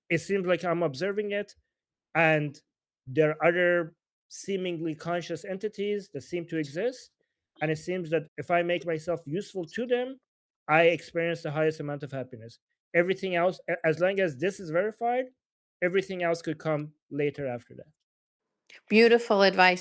it seems like I'm observing it, and there are other seemingly conscious entities that seem to exist. And it seems that if I make myself useful to them, I experience the highest amount of happiness. Everything else, as long as this is verified, everything else could come later after that. Beautiful advice.